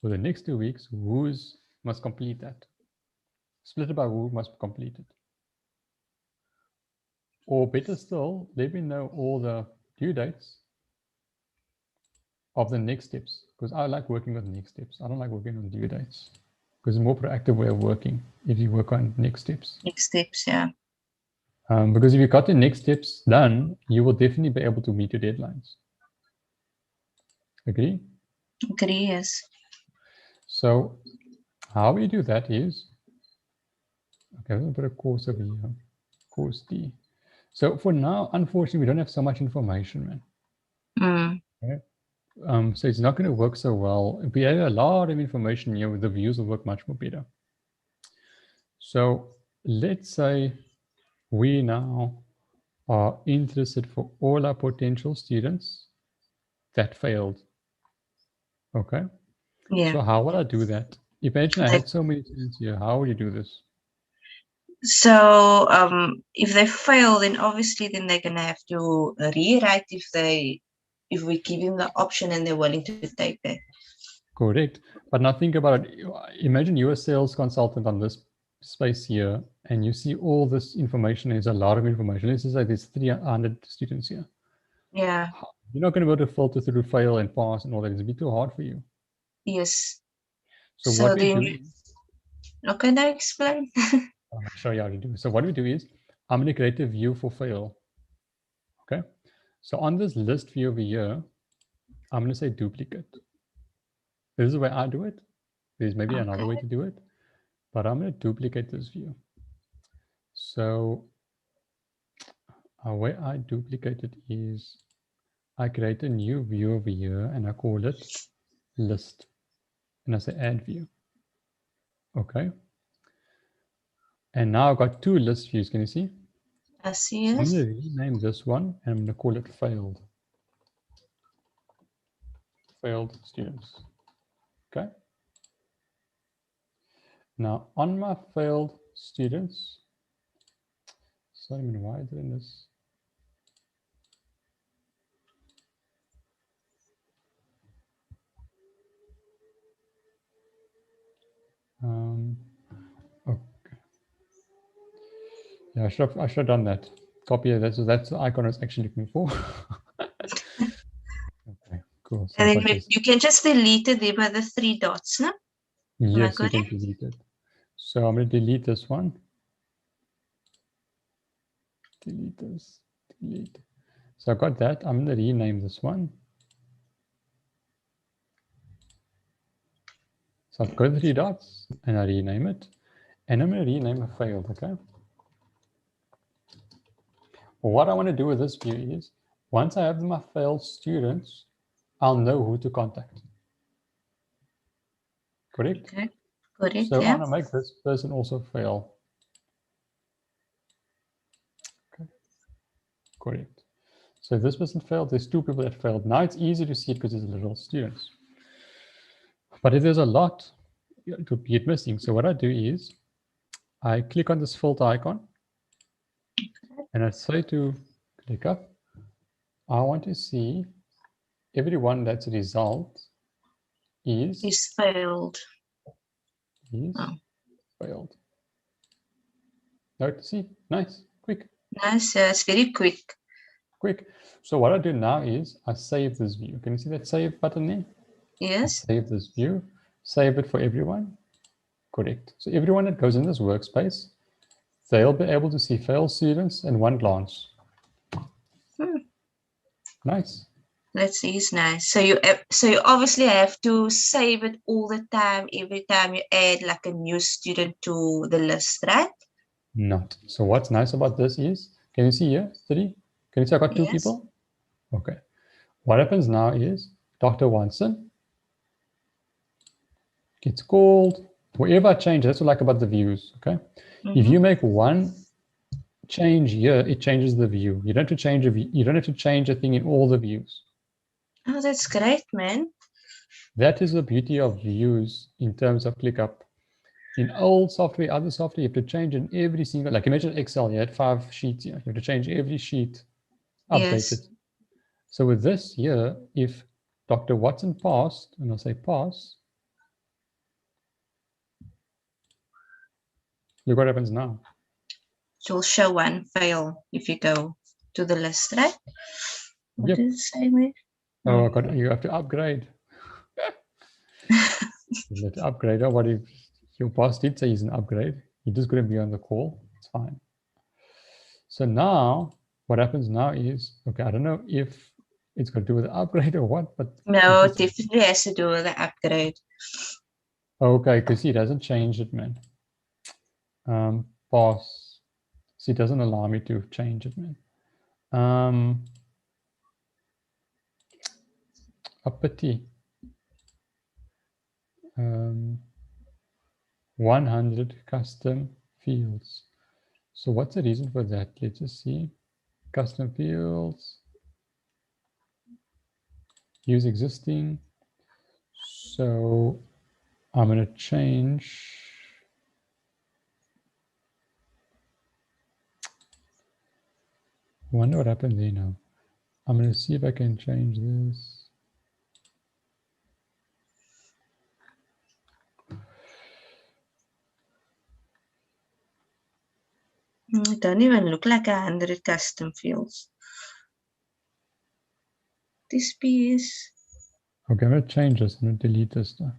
for the next 2 weeks, who's must complete that. Split it by who must complete it. Or better still, let me know all the due dates of the next steps, because I like working with next steps. I don't like working on due dates because it's a more proactive way of working if you work on next steps. Next steps, yeah. Because if you got the next steps done, you will definitely be able to meet your deadlines. Agree? Agree, yes. So how we do that is, okay, I'm going to put a course over here, course D. So for now, unfortunately, we don't have so much information, man. Okay? So it's not going to work so well. If we have a lot of information here, the views will work much more better. So let's say we now are interested for all our potential students that failed. Okay. Yeah. So how would I do that? Imagine I had so many students here. How would you do this? So if they fail, then obviously then they're gonna have to rewrite if we give them the option and they're willing to take that. Correct. But now think about it. Imagine you're a sales consultant on this space here, and you see all this information. There's a lot of information. Let's just say there's 300 students here. Yeah. You're not going to be able to filter through fail and pass and all that. It's a bit too hard for you. Yes. So what we do is, okay, now explain. I'll show you how to do it. So what we do is, I'm going to create a view for fail. Okay. So on this list view over here, I'm going to say duplicate. This is the way I do it. There's maybe another way to do it, but I'm going to duplicate this view. So the way I duplicate it is I create a new view over here and I call it list. And I say add view. Okay. And now I've got 2 list views. Can you see? I see. So I'm going to rename this one and I'm going to call it failed. Failed students. Okay. Now on my failed students, sorry, why is it in this? Okay. Yeah, I should have done that. Copy it. That's the icon I was actually looking for. Okay, cool. So and then you can just delete it there by the 3 dots, no? Yes, you can delete it. So I'm going to delete this one. Delete this. Delete. So I got that. I'm going to rename this one. So I've got 3 dots and I rename it. And I'm going to rename a failed, okay? What I want to do with this view is, once I have my failed students, I'll know who to contact. Correct? Okay. Correct, So yeah. I'm going to make this person also fail. Okay. Correct. So if this person failed, there's 2 people that failed. Now it's easy to see it because there's little students. But if there's a lot, it would get missing. So what I do is I click on this filter icon and I say to ClickUp, I want to see everyone that's a result is failed. Failed. Note, see, nice, quick. Nice, it's very quick. Quick. So what I do now is I save this view. Can you see that save button there? Yes. I save this view, save it for everyone. Correct. So everyone that goes in this workspace, they'll be able to see failed students in one glance. Nice. That is nice. So you obviously have to save it all the time, every time you add like a new student to the list, right? Not. So what's nice about this is, can you see here, 3? Can you see I got 2 people? Okay. What happens now is Dr. Watson gets called. Wherever I change, that's what I like about the views, okay? If you make one change here, it changes the view. You don't have to change you don't have to change a thing in all the views. Oh, that's great, man. That is the beauty of views in terms of ClickUp. In old software, other software, you have to change in every single, like imagine Excel, you had 5 sheets here. You have to change every sheet, update it. So with this here, if Dr. Watson passed, and I'll say pass, look what happens now. It will show one fail if you go to the list, right? What does it say, man? Oh, God, you have to upgrade. You have to upgrade. Oh, what if your boss did say he's an upgrade? He just couldn't be on the call. It's fine. So now, what happens now is, okay, I don't know if it's got to do with the upgrade or what, but no, it definitely has to do with the upgrade. Okay, because he doesn't change it, man. Boss. See, it doesn't allow me to change it, man. Uppity. 100 custom fields. So what's the reason for that? Let's just see. Custom fields. Use existing. So I'm going to change. I wonder what happened there now. I'm going to see if I can change this. It don't even look like 100 custom fields. This piece. Okay, I'm going to change this. I'm going to delete this stuff.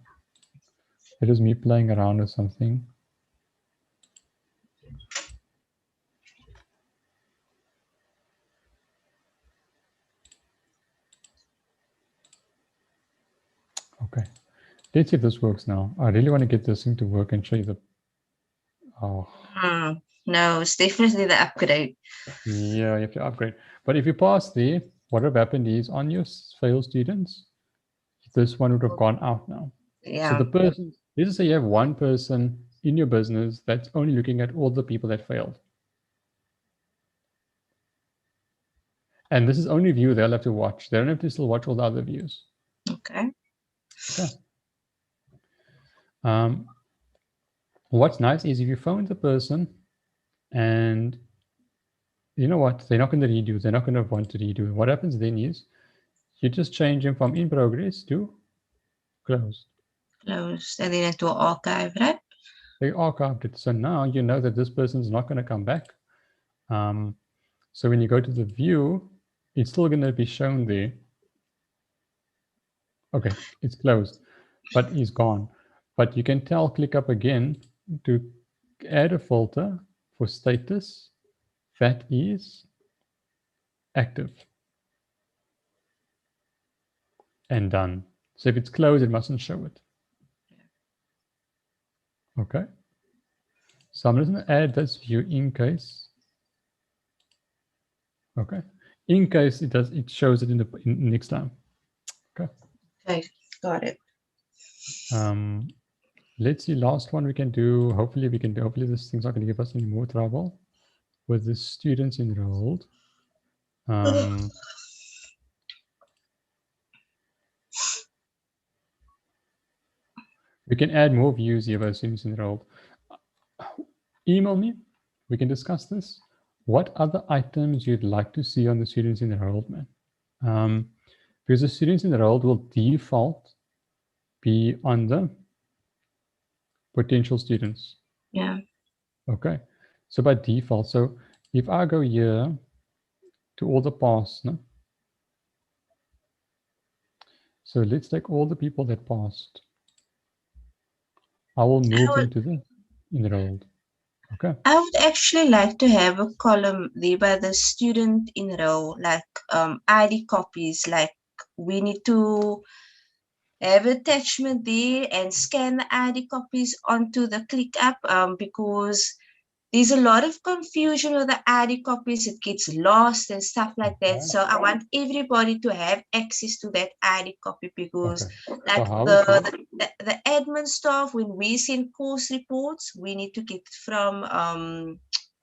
It is me playing around with something. Okay, let's see if this works now. I really want to get this thing to work and show you the... Oh. No, it's definitely the upgrade. Yeah, you have to upgrade. But if you pass there, what would have happened is on your failed students, this one would have gone out now. Yeah. So the person, let's just say you have one person in your business that's only looking at all the people that failed. And this is only view they'll have to watch. They don't have to still watch all the other views. Okay. Okay. What's nice is if you phone the person and you know what, they're not going to redo, they're not going to want to redo. What happens then is you just change them from in progress to closed. Closed and then into archive, right? They archived it. So now you know that this person's not going to come back. So when you go to the view, it's still going to be shown there. Okay, it's closed, but he's gone. But you can tell ClickUp again to add a filter for status that is active and done. So if it's closed, it mustn't show it. Okay. So I'm just going to add this view in case. Okay. In case it does, it shows it in the next time. Okay. Okay, got it. Let's see, last one we can do. Hopefully we can do. Hopefully this thing's not going to give us any more trouble with the students enrolled. We can add more views here by students enrolled. Email me. We can discuss this. What other items you'd like to see on the students enrolled, man? Because the students enrolled will default be on the potential students. Yeah. Okay. So by default, so if I go here to all the past, no? So let's take all the people that passed. I will move them to the enrolled. Okay. I would actually like to have a column there by the student enroll, like ID copies. Like we need to have attachment there and scan the ID copies onto the ClickUp because there's a lot of confusion with the ID copies. It gets lost and stuff like that. So I want everybody to have access to that ID copy because like the admin staff, when we send course reports, we need to get from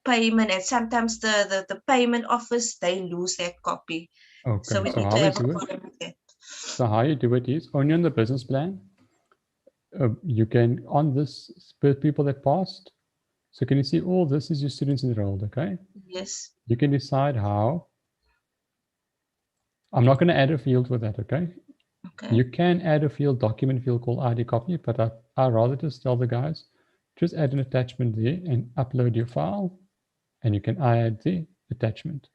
payment, and sometimes the payment office, they lose that copy. Okay. So we need to have a column with that. So how you do it is only on the business plan. You can, on this people that passed. So can you see all this is your students enrolled, okay? Yes. You can decide how. I'm not going to add a field for that, okay? Okay. You can add a field, document field called ID copy, but I'd rather just tell the guys, just add an attachment there and upload your file, and you can add the attachment.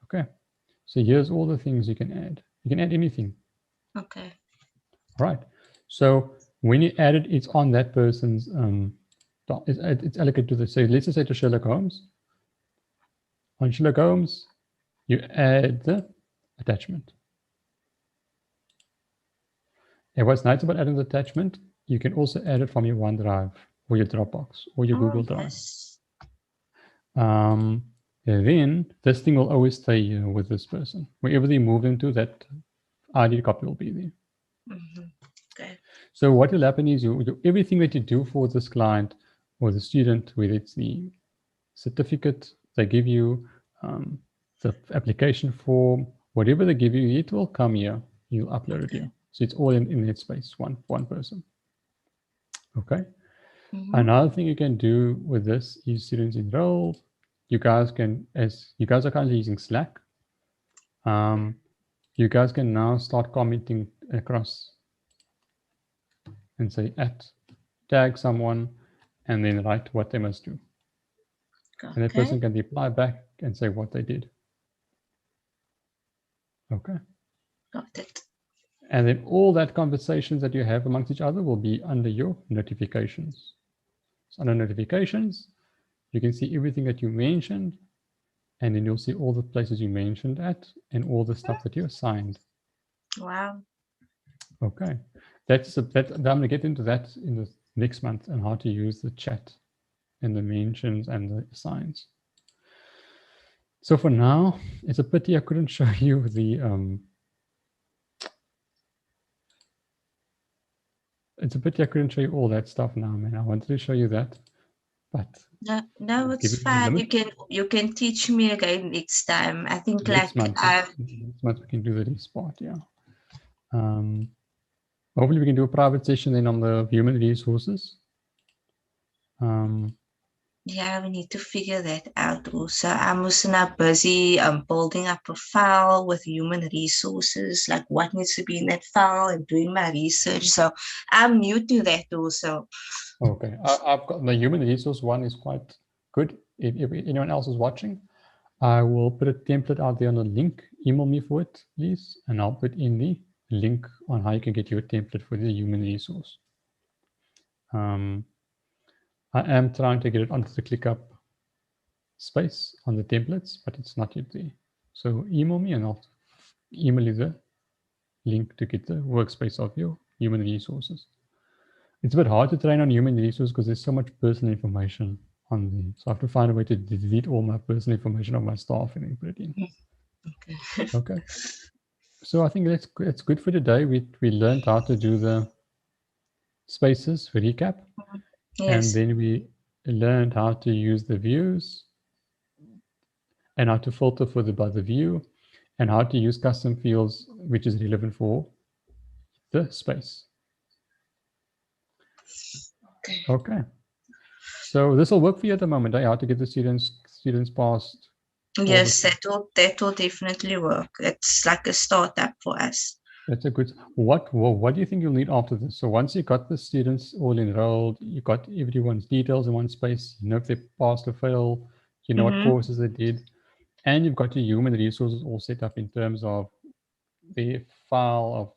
Okay. So here's all the things you can add. You can add anything. Okay. Right. So when you add it, it's on that person's, it's allocated to the, so let's just say to Sherlock Holmes. On Sherlock Holmes, you add the attachment. And what's nice about adding the attachment, you can also add it from your OneDrive or your Dropbox or your Google Drive. Yes. Then this thing will always stay with this person. Wherever they move into, that ID copy will be there. Okay. So what will happen is everything that you do for this client or the student, whether it's the certificate they give you, the application form, whatever they give you, it will come here. You'll upload it here. So it's all in that space, one person. Okay. Another thing you can do with this is students enrolled. You guys can, as you guys are currently using Slack, you guys can now start commenting across and say tag someone and then write what they must do. Okay. And that person can reply back and say what they did. Okay. Got it. And then all that conversations that you have amongst each other will be under your notifications. So under notifications, you can see everything that you mentioned, and then you'll see all the places you mentioned at and all the stuff that you assigned. Wow. Okay. I'm going to get into that in the next month and how to use the chat and the mentions and the assigns. So for now, it's a pity I couldn't show you the it's a pity I couldn't show you all that stuff now, man. I wanted to show you that, but no, it's fine. You can teach me again next time. I think next month we can do the next part, yeah. Hopefully we can do a private session then on the human resources. Yeah, we need to figure that out also. I'm also now busy building up a file with human resources, like what needs to be in that file and doing my research. So I'm new to that also. Okay, I've got the human resource one is quite good. If anyone else is watching, I will put a template out there on a link. Email me for it, please, and I'll put in the link on how you can get your template for the human resource. I am trying to get it onto the ClickUp space on the templates, but it's not yet there. So email me and I'll email you the link to get the workspace of your human resources. It's a bit hard to train on human resources because there's so much personal information on there. So I have to find a way to delete all my personal information of my staff and then put it in. Okay. So I think that's good for today. We learned how to do the spaces for recap. Yes. And then we learned how to use the views and how to filter by the view and how to use custom fields, which is relevant for the space. Okay. So this will work for you at the moment, how to get the students past. Yes, that will definitely work. It's like a startup for us. That's a good. What do you think you'll need after this? So once you got the students all enrolled, you got everyone's details in one space. You know if they passed or failed. You know what courses they did, and you've got your human resources all set up in terms of the file of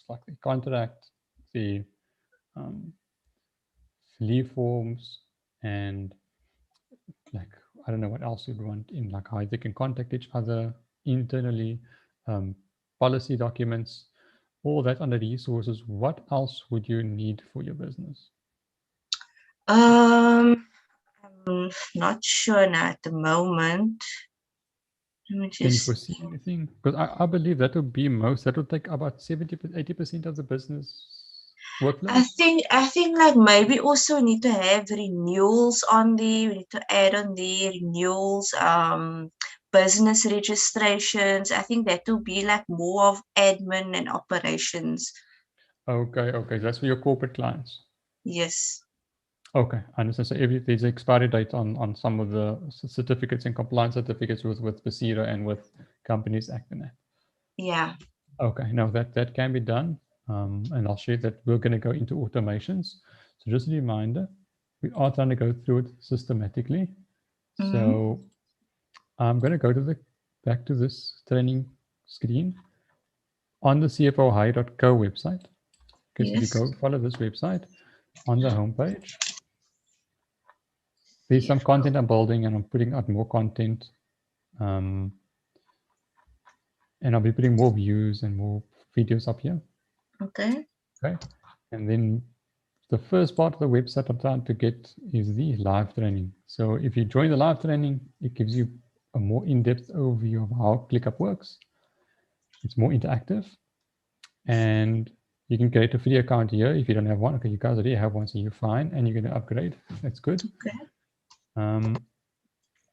like the contract, the um, leave forms, and like I don't know what else you'd want in like how they can contact each other internally, um, policy documents, all that under resources. What else would you need for your business? I'm not sure now at the moment. Let me Can you just. foresee anything? Because I believe that would be most, that would take about 70 to 80% of the business workflow. I think like maybe also need to have renewals on there. We need to add on the renewals, business registrations. I think that will be like more of admin and operations. Okay, okay, that's for your corporate clients. Yes. Okay, I understand. So every there's an expiry date on some of the certificates and compliance certificates with Basira and with Companies Act and that. Yeah. Okay, now that can be done, and I'll share that we're going to go into automations. So just a reminder, we are trying to go through it systematically. So I'm going to go to the back to this training screen on the cfohire.co website. Okay, so if you Yes. go follow this website on the homepage, there's some content I'm building and I'm putting out more content. And I'll be putting more views and more videos up here. Okay. Okay. And then the first part of the website I'm trying to get is the live training. So if you join the live training, it gives you a more in-depth overview of how ClickUp works. It's more interactive. And you can create a free account here if you don't have one. Okay, you guys already have one, so you're fine. And you're going to upgrade. That's good. Okay.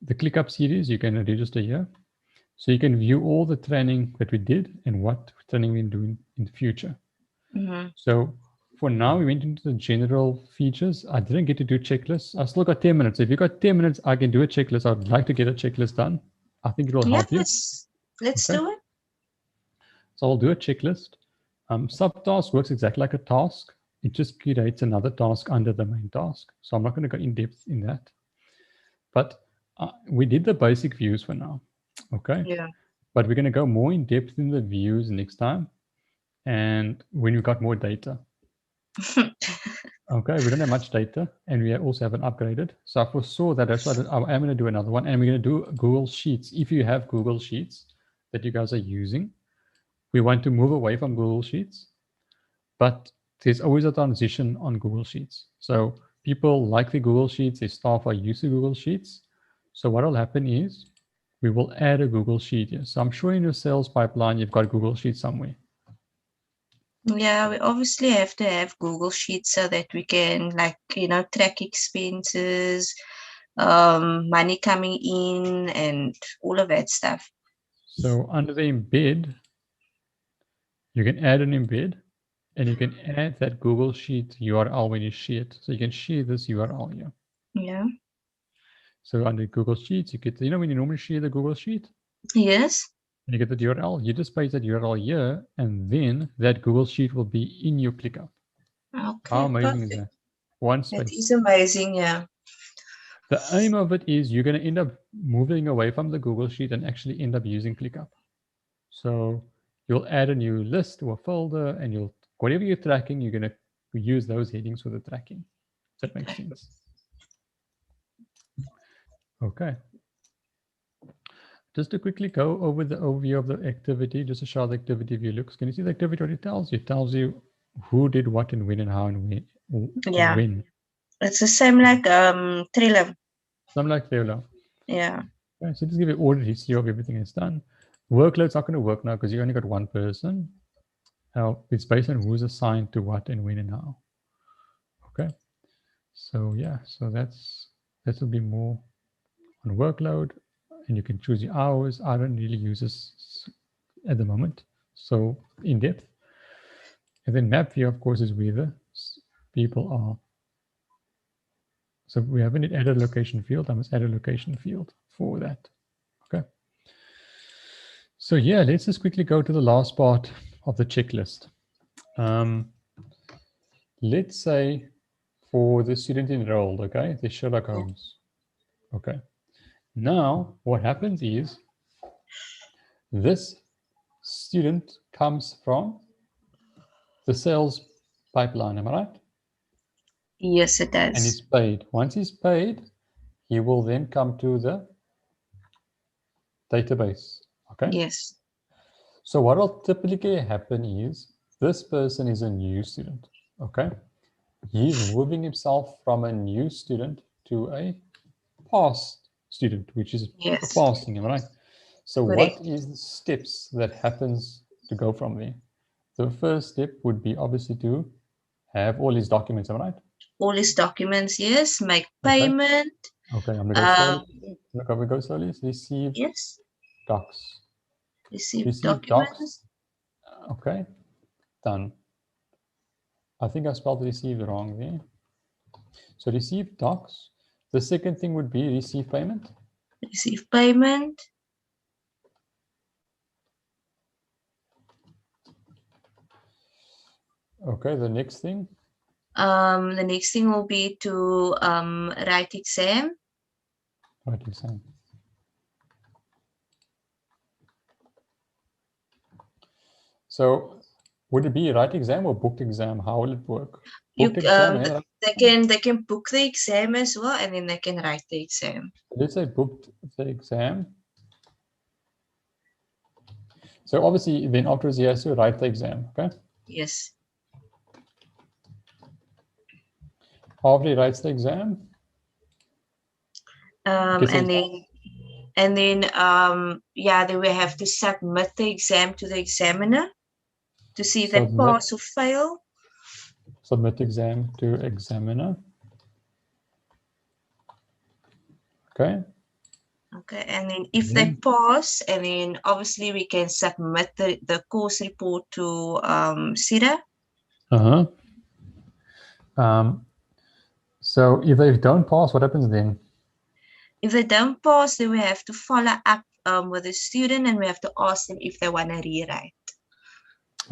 The ClickUp series, you can register here. So you can view all the training that we did and what training we're doing in the future. So for now, we went into the general features. I didn't get to do checklists. I still got 10 minutes. If you got 10 minutes, I can do a checklist. I'd like to get a checklist done. I think it will Yeah, help you. let's Okay. do it. So I'll do a checklist. Subtask works exactly like a task. It just creates another task under the main task. So I'm not going to go in depth in that. But we did the basic views for now. Okay. Yeah. But we're going to go more in depth in the views next time. And when we got more data. Okay, we don't have much data, and we also haven't upgraded. So I foresaw that. That's why I am going to do another one, and we're going to do Google Sheets. If you have Google Sheets that you guys are using, we want to move away from Google Sheets, but there's always a transition on Google Sheets. So people like the Google Sheets, their staff are used to Google Sheets. So what will happen is we will add a Google Sheet here. So I'm sure in your sales pipeline, you've got Google Sheets somewhere. Yeah, we obviously have to have Google Sheets so that we can, like, track expenses, money coming in, and all of that stuff. So under the embed, you can add an embed, and you can add that Google Sheet URL when you share it. So you can share this URL here. Yeah. So under Google Sheets, you get, when you normally share the Google Sheet, Yes. and you get the URL, you just paste that URL here, and then that Google Sheet will be in your ClickUp. Okay. How amazing is Perfect. that? One That space. is amazing. Yeah. The aim of it is you're going to end up moving away from the Google Sheet and actually end up using ClickUp. So you'll add a new list or a folder, and whatever you're tracking, you're going to use those headings for the tracking. Does that make sense? Okay. Just to quickly go over the overview of the activity, just to show how the activity view looks. Can you see the activity what it tells you? It tells you who did what and when and how and Yeah. when. It's the same like Trello. Something like Theola. Yeah. Okay, so just give you ordered history of everything that's done. Workload's not going to work now because you only got one person. Now it's based on who's assigned to what and when and how. Okay. So yeah, so that will be more on workload, and you can choose your hours. I don't really use this at the moment, so in depth. And then map view, of course, is where the people are. So we haven't added a location field. I must add a location field for that. Okay. So yeah, let's just quickly go to the last part of the checklist. Let's say for the student enrolled, okay, the Sherlock Holmes. Okay. Now what happens is this student comes from the sales pipeline, am I right? Yes, it And does. he's paid. Once he's paid, he will then come to the database. Okay. Yes. So what will typically happen is this person is a new student. Okay. He's moving himself from a new student to a past student, which is a Yes. passing, am I right? So Correct. what is the steps that happens to go from there? The first step would be obviously to have all his documents, am I right? All his documents, yes. Make Okay. payment. Okay, I'm gonna go slowly. We go slowly. Receive Yes. docs. Receive Receive docs. documents. Okay, done. I think I spelled receive wrong there. So receive docs. The second thing would be receive payment. Receive payment. Okay, the next thing. The next thing will be to write exam. Write exam. So would it be write exam or booked exam? How will it work? Booked exam and then They can book the exam as well, and then they can write the exam. let's say booked the exam. So obviously then afterwards he has to write the exam, okay? Yes. After he writes the exam, And then yeah, they will have to submit the exam to the examiner to see if they pass or fail. Submit exam to examiner. Okay. Okay, and then if they pass, and then obviously we can submit the course report to SIDA. So if they don't pass, what happens then? If they don't pass, then we have to follow up with the student, and we have to ask them if they want to rewrite.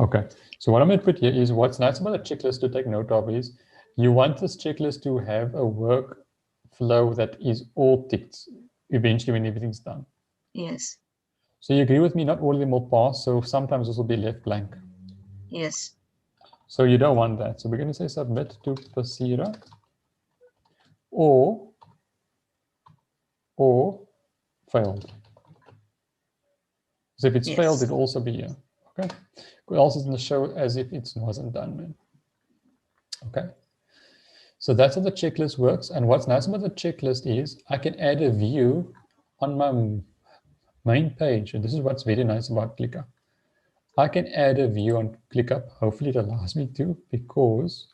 Okay, so what I'm going to put here is what's nice about a checklist to take note of is you want this checklist to have a workflow that is all ticked eventually when everything's done. Yes. So you agree with me, not all of them will pass, so sometimes this will be left blank. Yes. So you don't want that. So we're going to say submit to Pasira or failed. So if it's failed, it'll also be here. Okay. What else is going to show as if it wasn't done, man? Okay. So that's how the checklist works. And what's nice about the checklist is I can add a view on my main page. And this is what's very nice about ClickUp. I can add a view on ClickUp. Hopefully it allows me to, because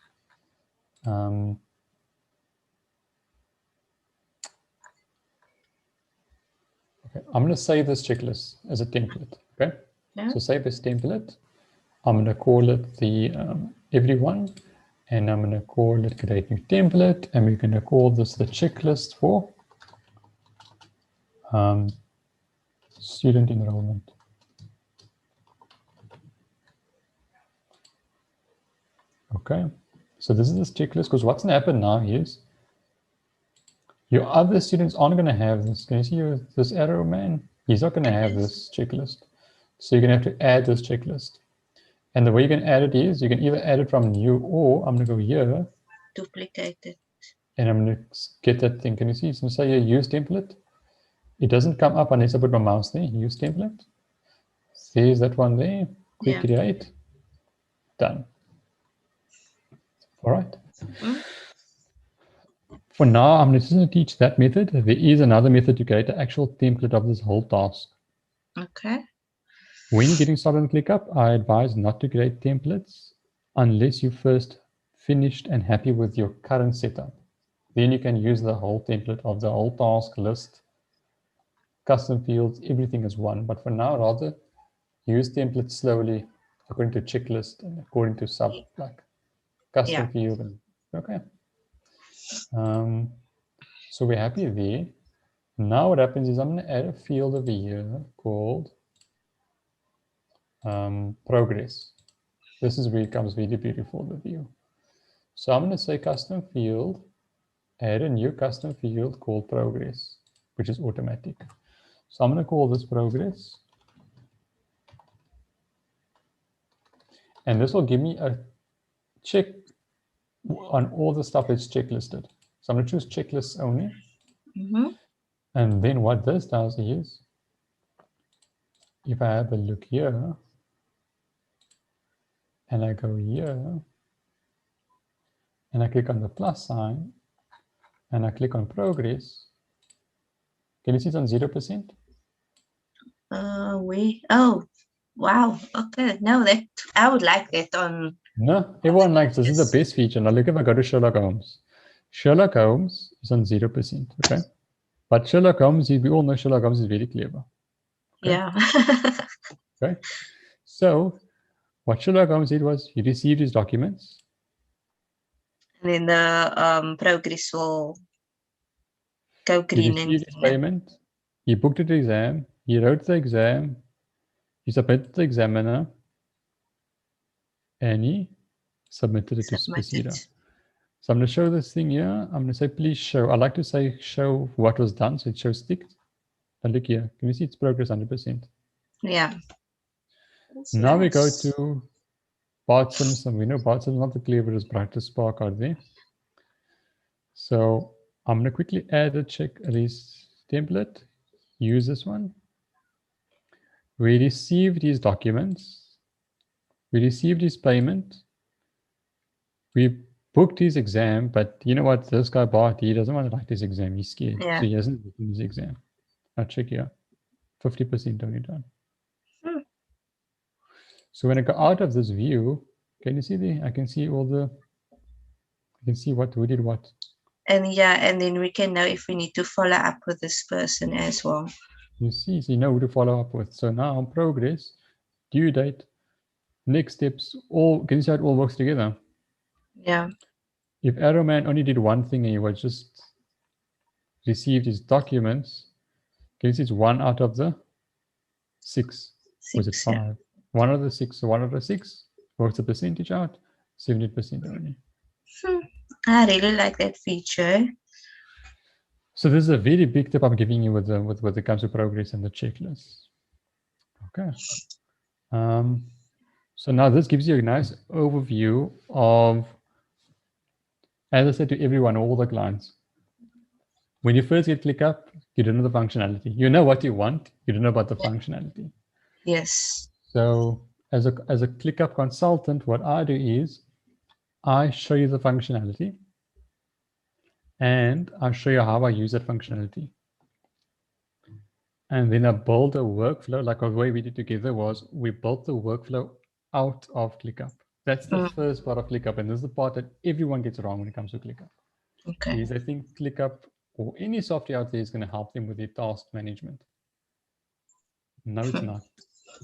okay, I'm going to save this checklist as a template. Okay. Yeah. So save this template. I'm going to call it the everyone, and I'm going to call it create new template, and we're going to call this the checklist for student enrollment. Okay, so this is this checklist, because what's going to happen now is your other students aren't going to have this. Can you see this arrow, man? He's not going to have this checklist. So you're going to have to add this checklist. And the way you can add it is you can either add it from new, or I'm going to go here. Duplicate it. And I'm going to get that thing. Can you see? It's going to say here, use template. It doesn't come up unless I put my mouse there. Use template. There's that one there. Quick create. Done. All right. For now, I'm just going to teach that method. There is another method to create the actual template of this whole task. Okay. When you're getting started on ClickUp, I advise not to create templates unless you first finished and happy with your current setup. Then you can use the whole template of the whole task list, custom fields, everything as one. But for now, rather use templates slowly according to checklist and according to sub like custom field. And, okay. So we're happy there. Now what happens is I'm going to add a field over here called progress. This is where it becomes really beautiful, the view. So I'm going to say custom field, add a new custom field called progress, which is automatic. So I'm going to call this progress. And this will give me a check on all the stuff that's checklisted. So I'm going to choose checklists only. And then what this does is, if I have a look here, and I go here, and I click on the plus sign, and I click on progress, can you see it's on 0%? Oh, wow. Okay. No, that I would like that on. No, everyone likes this. Is the best feature. Now look, if I go to Sherlock Holmes. Sherlock Holmes is on 0%, okay? But Sherlock Holmes, we all know Sherlock Holmes is very clever. Okay? Yeah. Okay. So what Sherlock Holmes did was he received his documents. And then the progress will go He green. received his payment. He booked the exam. He wrote the exam. He submitted the examiner. And he submitted it to Spacira. So I'm going to show this thing here. I'm going to say, please show. I like to say, show what was done. So it shows ticked. And look here. Can you see its progress 100%? Yeah. Now we go to Bart Simpson. We know Bart Simpson is not the cleverest, brightest spark out there. So I'm going to quickly add a checklist template. Use this one. We received these documents. We received his payment. We booked his exam, but you know what? This guy Bart, he doesn't want to write his exam. He's scared. Yeah. So he hasn't written his exam. Now check here. 50% only done. So when I go out of this view, can you see I can see I can see who did what. And yeah, and then we can know if we need to follow up with this person as well. You see, so you know who to follow up with. So now on progress, due date, next steps, can you see how it all works together? Yeah. If Arrowman only did one thing and he was just received his documents, can you see it's 1 out of the 6? Was it 5? Yeah. 1 out of the 6. So 1 out of the 6 works the percentage out, 70% only. I really like that feature. So this is a very big tip I'm giving you with when it comes to progress and the checklist. Okay. So now this gives you a nice overview of, as I said to everyone, all the clients. When you first get ClickUp, you don't know the functionality. You know what you want, you don't know about the functionality. Yes. So as a ClickUp consultant, what I do is I show you the functionality and I show you how I use that functionality. And then I build a workflow, like the way we did together was we built the workflow out of ClickUp. That's the first part of ClickUp, and this is the part that everyone gets wrong when it comes to ClickUp. Okay. Is I think ClickUp or any software out there is going to help them with their task management. No, it's not.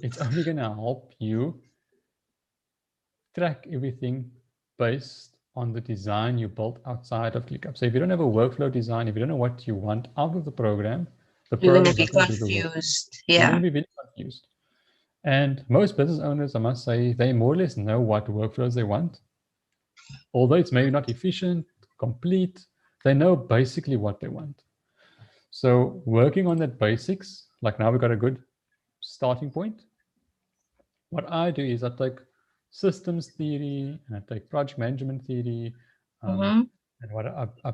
It's only going to help you track everything based on the design you built outside of ClickUp. So if you don't have a workflow design, if you don't know what you want out of the program, you're going to be confused. Yeah. You're going to be very confused. And most business owners, I must say, they more or less know what workflows they want. Although it's maybe not efficient, complete, they know basically what they want. So working on that basics, like now we've got a good starting point. What I do is I take systems theory and I take project management theory, and what I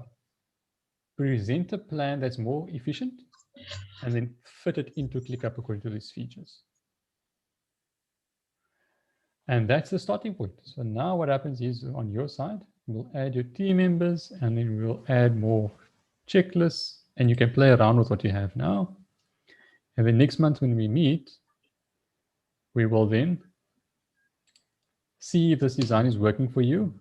present a plan that's more efficient and then fit it into ClickUp according to these features. And that's the starting point. So now what happens is on your side, we'll add your team members and then we'll add more checklists and you can play around with what you have now. And then next month when we meet, we will then see if this design is working for you.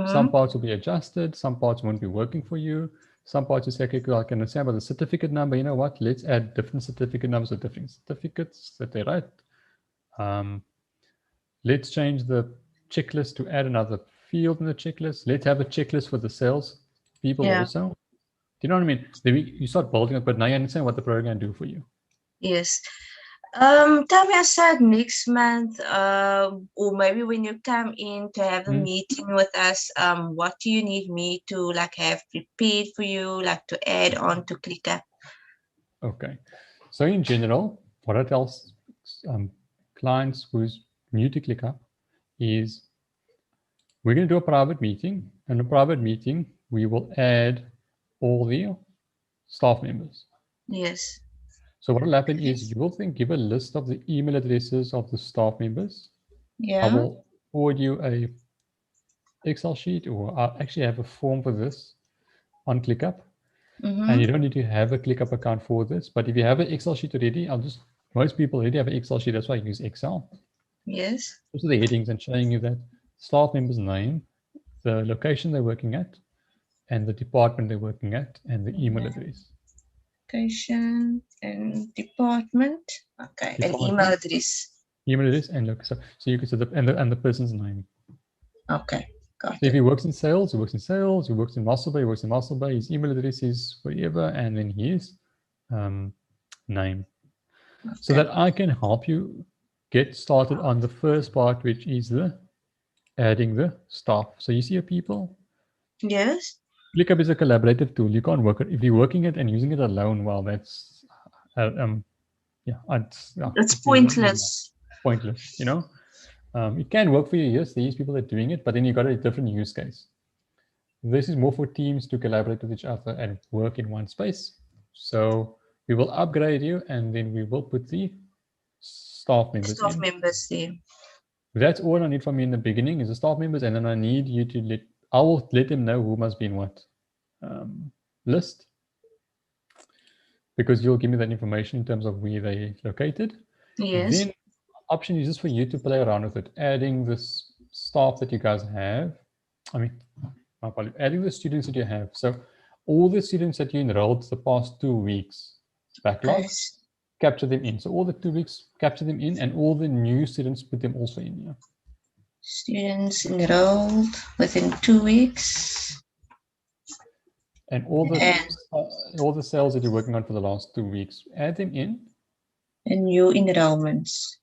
Some parts will be adjusted, some parts won't be working for you. Some parts you say, okay, cool, I can understand about the certificate number. You know what? Let's add different certificate numbers with different certificates that they write. Let's change the checklist to add another field in the checklist. Let's have a checklist for the sales people also. Do you know what I mean? Then you start building it, but now you understand what the program do for you. Yes. Tell me aside next month, or maybe when you come in to have a meeting with us, what do you need me to like have prepared for you, like to add on to ClickUp? Okay. So in general, what I tell clients who's new to ClickUp is we're going to do a private meeting. And in a private meeting, we will add all the staff members. Yes. So what will happen is you will then give a list of the email addresses of the staff members. I Yeah. will forward you a Excel sheet, or I actually have a form for this on ClickUp. And you don't need to have a ClickUp account for this. But if you have an Excel sheet already, most people already have an Excel sheet. That's why I use Excel. Yes. Those are the headings and showing you that staff member's name, the location they're working at, and the department they're working at, and the email address. Location and department. Okay. An email address. Email address and look. So you can set up and the person's name. Okay. Got So if it. he works in sales, he works in sales. He works in Muscle Bay, he works in Muscle Bay. His email address is whatever, and then his name. Okay. So that I can help you get started on the first part, which is the adding the staff. So you see your people. Yes. ClickUp is a collaborative tool. You can't work it if you're working it and using it alone. Well, that's It's pointless. Pointless. It can work for you. Yes, these people are doing it, but then you got a different use case. This is more for teams to collaborate with each other and work in one space. So we will upgrade you, and then we will put the staff members Staff in. members there. That's all I need from you in the beginning is the staff members, and then I need you to I will let them know who must be in what list, because you'll give me that information in terms of where they're located. Yes. Then option is just for you to play around with it, adding this staff that you guys have. Adding the students that you have. So all the students that you enrolled the past 2 weeks backlog, capture them in. So all the 2 weeks, capture them in, and all the new students, put them also in here. Students enrolled within 2 weeks. And all the sales that you're working on for the last 2 weeks, add them in. And new enrollments.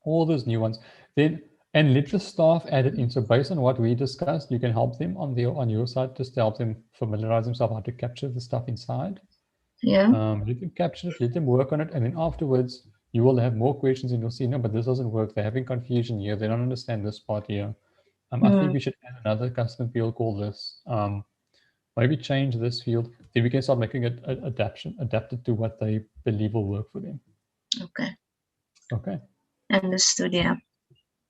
All those new ones. Then and let the staff add it in. So based on what we discussed, you can help them on your side, just to help them familiarize themselves how to capture the stuff inside. Yeah. Let them capture it, let them work on it, and then afterwards you will have more questions and you'll see, no, but this doesn't work. They're having confusion here. They don't understand this part here. I think we should add another custom field called this. Maybe change this field. Then we can start making it adapted to what they believe will work for them. Okay. Understood, yeah.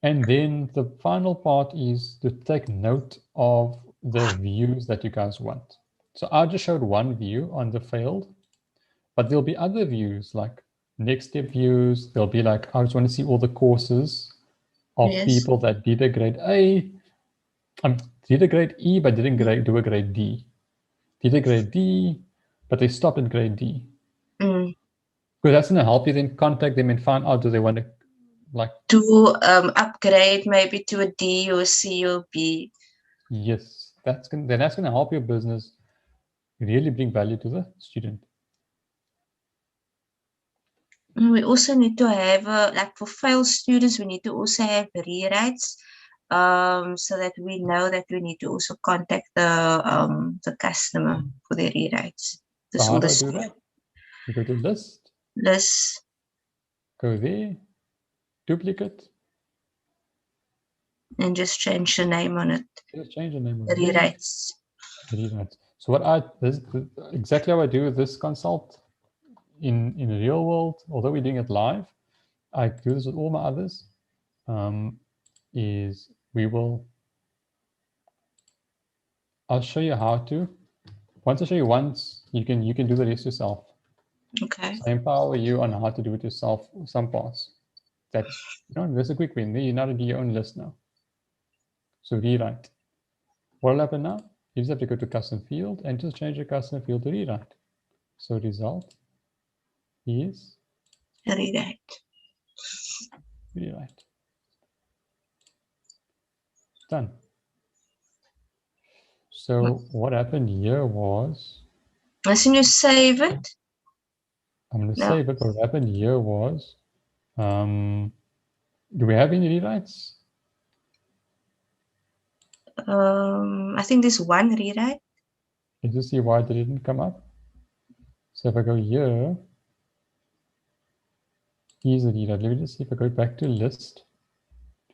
And then the final part is to take note of the views that you guys want. So I just showed one view on the field, but there'll be other views like next step views. There'll be like, I just want to see all the courses of people that did a grade A, did a grade E, but didn't do a grade D. Did a grade D, but they stopped at grade D. Because that's going to help you then contact them and find out, do they want to upgrade maybe to a D or C or B. Yes, that's going to help your business really bring value to the student. We also need to have like for failed students, we need to also have rewrites, so that we know that we need to also contact the customer for the rewrites. So how do I do that? You go to list. Go there, duplicate. And just change the name on it. Just change the name of rewrites. Rewrites. So this is exactly how I do this consult in the real world. Although we're doing it live, I do this with all my others. I'll show you how to. Once I show you once, you can do the rest yourself. Okay. So I empower you on how to do it yourself. Some parts. There's a quick win. You know how to do your own list now. So rewrite. What will happen now? You just have to go to custom field and just change your custom field to rewrite. So result is rewrite. Done. So what happened here was, as soon as you save it, I'm going to No. save it. What happened here was, do we have any rewrites? I think this one rewrite. Can you see why they didn't come up? So if I go here, here's a rewrite. Let me just see if I go back to list.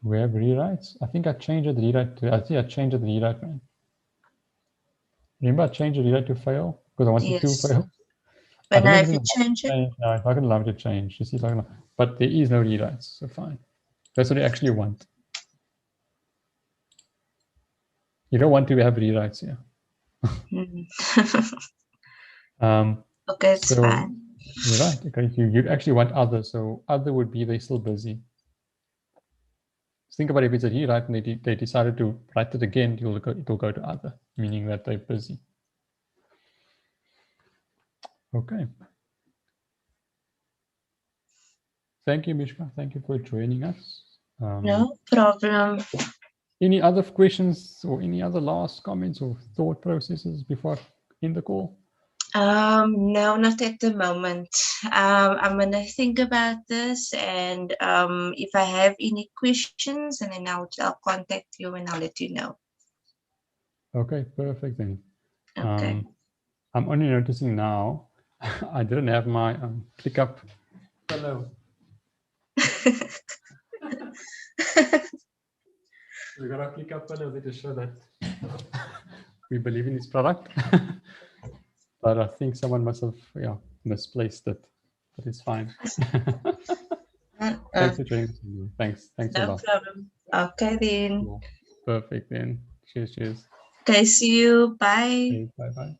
Do we have rewrites? I think I changed the rewrite to, I think I changed the rewrite, man. Remember I changed the rewrite to fail because I wanted to Yes. fail. I But don't know now if if it's you in change it, no, if I can allow it to change, you see, but there is no rewrites, so fine. That's what I actually want. You don't want to have rewrites here. okay, it's So fine. you're right. Okay, you actually want other. So other would be they're still busy. Think about if it's a rewrite and they decided to write it again, it'll go to other, meaning that they're busy. Okay. Thank you, Mishka. Thank you for joining us. No problem. Any other questions or any other last comments or thought processes before in the call? No, not at the moment. I'm gonna think about this, and if I have any questions, and then I'll contact you and I'll let you know. Okay, perfect then. Okay. I'm only noticing now I didn't have my ClickUp. Hello. We got our ClickUp fellow to show that we believe in this product. But I think someone must have misplaced it. But it's fine. Thanks for joining us. Thanks a No lot. problem. Okay then. Perfect then. Cheers. Okay, see you. Bye. Okay, bye.